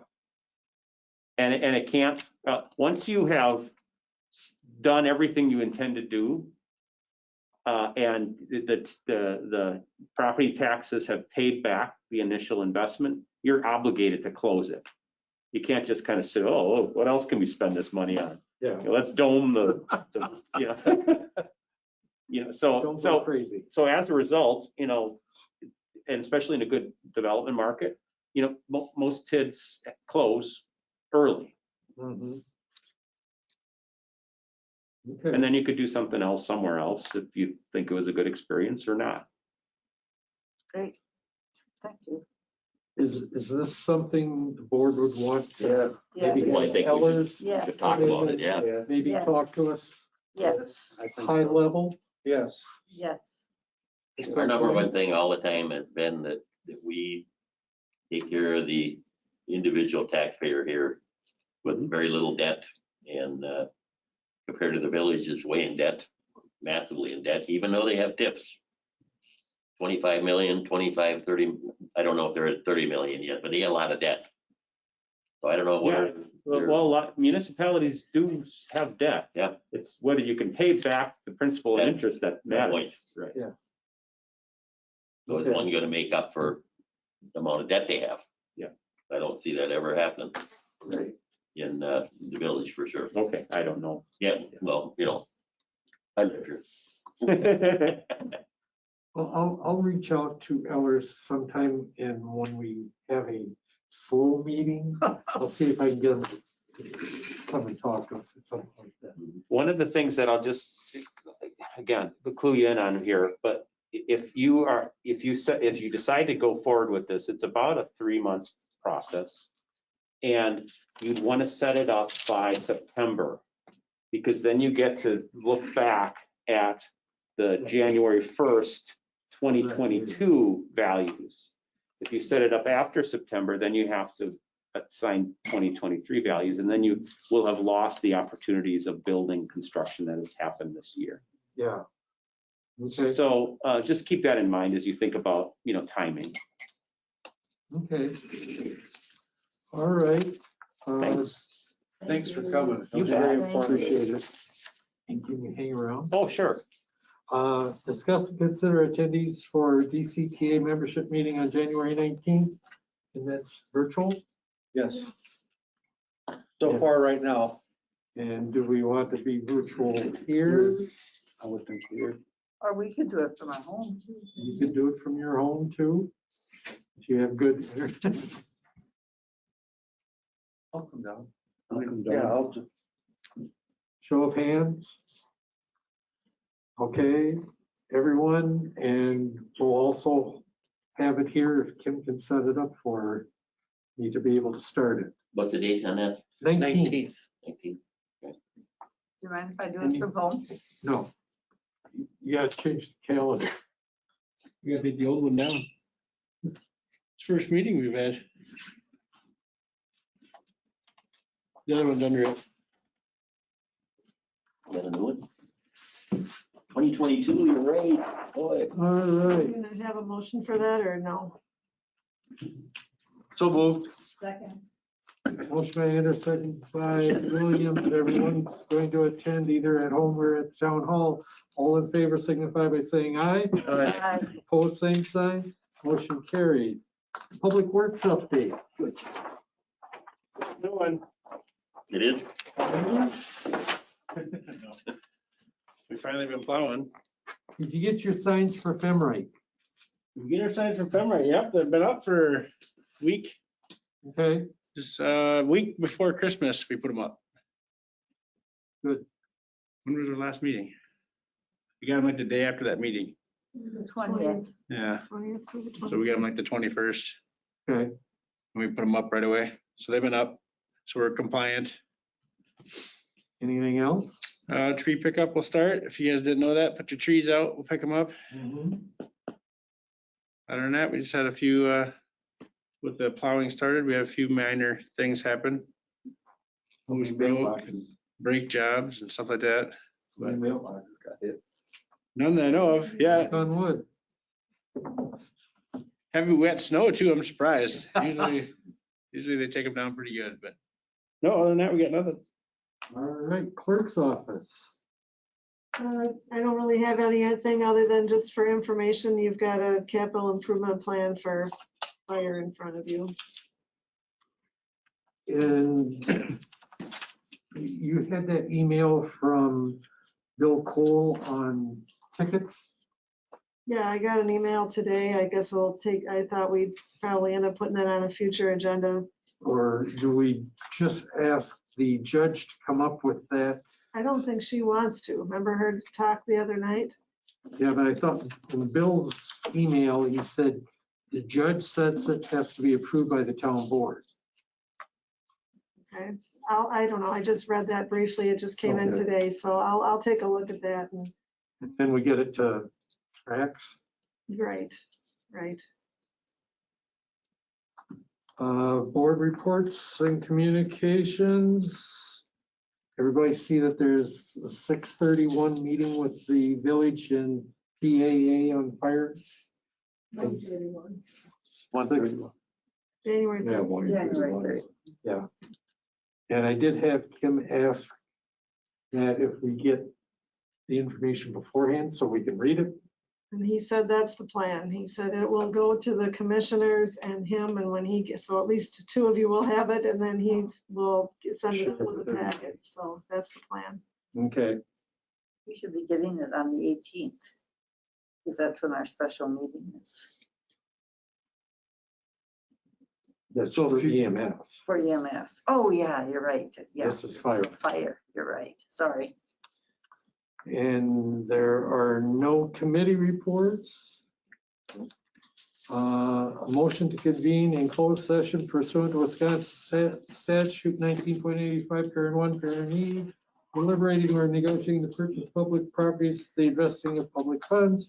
And it can't, once you have done everything you intend to do, and the property taxes have paid back the initial investment, you're obligated to close it. You can't just kind of say, oh, what else can we spend this money on? Yeah. Let's dome so. Don't go crazy. So as a result, and especially in a good development market, most TIDs close early. Mhm. And Okay, then you could do something else somewhere else if you think it was a good experience or not. Great. Thank you. is this something the board would want to maybe Yes. Well, I have think we Ellers Yes. should talk about it, yeah. maybe Yes. talk to us Yes, high level? Yes. yes. Our number one thing all the time has been that we take care of the individual taxpayer here with very little debt, and compared to the village is way in debt, massively in debt, even though they have TIFs. 25 million, 25, 30, I don't know if they're at 30 million yet, but they got a lot of debt. So I don't know Yeah, where. well, a lot municipalities do have debt. Yeah. It's whether you can pay back the principal and That's interest that the point. matters. Right. So is one gonna make up for the amount of debt they have? Yeah. I don't see that ever happening Right. in the village for sure. Okay, I don't know. Yeah, well, I live here. Well, I'll reach out to Ellers sometime, and when we have a slow meeting, I'll see if I can get them to come and talk to us or something like that. One of the things that I'll just, again, clue you in on here, but if you decide to go forward with this, it's about a 3-month process. And you'd want to set it up by September, because then you get to look back at the January 1st, 2022 values. If you set it up after September, then you have to assign 2023 values, and then you will have lost the opportunities of building construction that has happened this year. Yeah. Okay, So just keep that in mind as you think about, timing. okay. All right. Thanks. Thanks for coming. You That was very bet. informative. Appreciate it. And can you hang around? Oh, sure. Discuss and consider attendees for DCTA membership meeting on January 19th, and that's virtual. Yes. So far right now. And do we want to be virtual here? I would think here. Or we could do it from our home too. You could do it from your home too, if you have good internet. I'll come down. I'll come down. Yeah, I'll just. Show of hands. Okay, everyone, and we'll also have it here if Kim can set it up for her. Need to be able to start it. What's the date on that? 19th. 19. Do you mind if I do it from home? No. You gotta change the calendar. We gotta take the old one down. It's first meeting we've had. The other one's under it. Got a new one? 2022, you're right, boy. All Are right. you gonna have a motion for that or no? So moved. Second. Motion by Anderson, second by Williams. Everyone's going to attend either at home or at town hall. All in favor signify by saying aye. Aye. Opposed, same sign. Motion carried. Public Works update. Doing. It is? We finally been plowing. Did you get your signs for Femrite? We get our signs from Femrite. Yep, they've been up for a week. Okay, Just week before Christmas, we put them up. Good. When was our last meeting? We got them like the day after that meeting. The 20th. Yeah, 20th through the so we got them 21st. like the 21st. okay. And we put them up right away. So they've been up. So we're compliant. Anything else? Tree pickup will start. If you guys didn't know that, put your trees out. We'll pick them up. Other than that, we just had a few, with the plowing started, we had a few minor things happen. Hose broke, brake jobs and stuff like that. Mailboxes got hit. None that I know of. Yeah, On wood. heavy wet snow too. I'm surprised. Usually they take them down pretty good, but no, other than that, we got nothing. All right, clerk's office. I don't really have anything other than just for information, you've got a capital improvement plan for fire in front of you. And you had that email from Bill Cole on tickets? Yeah, I got an email today. I guess I thought we'd probably end up putting that on a future agenda. Or do we just ask the judge to come up with that? I don't think she wants to. Remember her talk the other night? Yeah, but I thought in Bill's email, he said the judge says it has to be approved by the town board. Okay, I don't know. I just read that briefly. It just came in Okay. today, so I'll take a look at that. And Then we get it to tracks. right. Board reports and communications. Everybody see that there's a 6:31 meeting with the village and PAA on fire? 131. 1:31. January. Yeah, 3rd. January 3rd. Yeah. And I did have Kim ask that if we get the information beforehand so we can read it. And he said that's the plan. He said it will go to the commissioners and him, and when he gets, so at least two of you will have it, and then he will send it out with the packet. So that's the plan. Okay. We should be getting it on the 18th, because that's when our special meeting is That's for EMS. for EMS. Oh, yeah, you're right. Yeah, This is fire. fire, you're right. Sorry. And there are no committee reports. A motion to convene in closed session pursuant to Wisconsin statute 19.85, parent 1, parent E, deliberating or negotiating the purchase of public properties, the investing of public funds,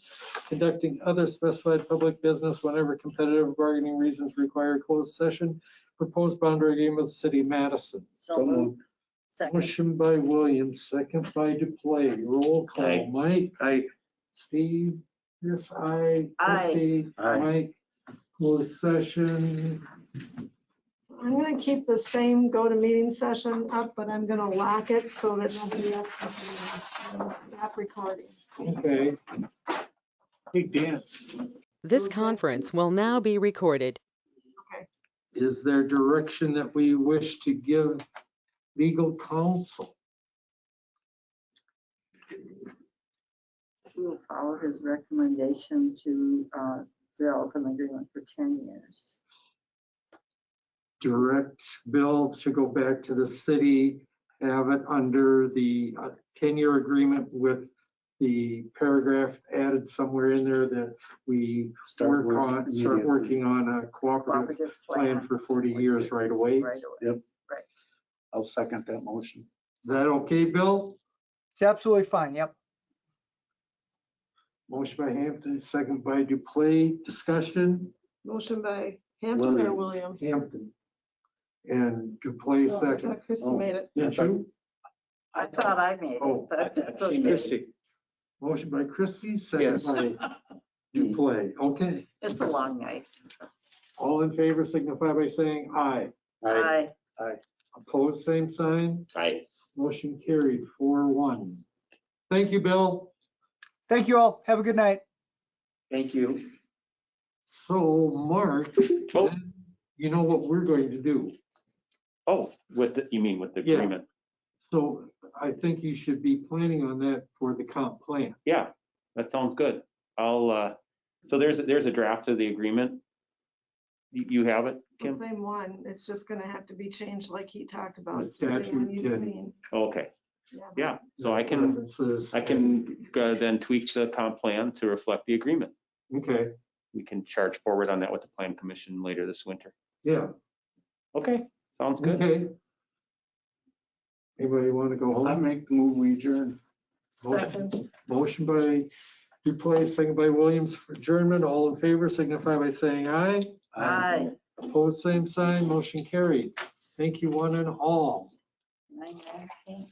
conducting other specified public business whenever competitive bargaining reasons require closed session, proposed boundary agreement with the city of Madison. So moved. Second. Motion by Williams, second by Duplay. Roll call. Aye. Mike? Aye. Steve? Yes, aye. Christie? Mike? Closed session. I'm gonna keep the same go to meeting session up, but I'm gonna lock it so that nobody else can stop recording. Okay. Hey, Dan. This conference will now be recorded. Is there direction that we wish to give legal counsel? We will follow his recommendation to develop an agreement for 10 years. Direct Bill to go back to the city, have it under the 10-year agreement with the paragraph added somewhere in there that we start working on a cooperative Cooperative plan for 40 years right away. Right away. Yep. Right. I'll second that motion. Is that okay, Bill? It's absolutely fine, yep. Motion by Hampton, second by Duplay. Discussion? Motion by Hampton or Williams? Hampton. And Duplay I second. thought Christie made it. Did you? I thought I made it, Oh, but that's okay. Christie. Motion by Christie, second by Duplay. Okay. It's a long night. All in favor signify by saying aye. Aye. Opposed, same sign. Aye. Motion carried 4-1. Thank you, Bill. Thank you all. Have a good night. Thank you. So, Mark, Oh. you know what we're going to do. Oh, you mean with the Yeah. agreement? So I think you should be planning on that for the comp plan. Yeah, that sounds good. So there's a draft of the agreement. You have it, It's the Kim? same one. It's just gonna have to be changed like he talked about. The It's the same one statute you've can- seen. Okay, but- yeah, so I can then tweak the comp plan to reflect the agreement. Okay, We can charge forward on that with the plan commission later this winter. yeah, Okay, sounds good. okay. Anybody want to go I home? make the move, we adjourn. Motion by Duplass, second by Williams for adjournment. All in favor signify by saying aye. Aye. Opposed, same sign. Motion carried. Thank you one and all. 9:19.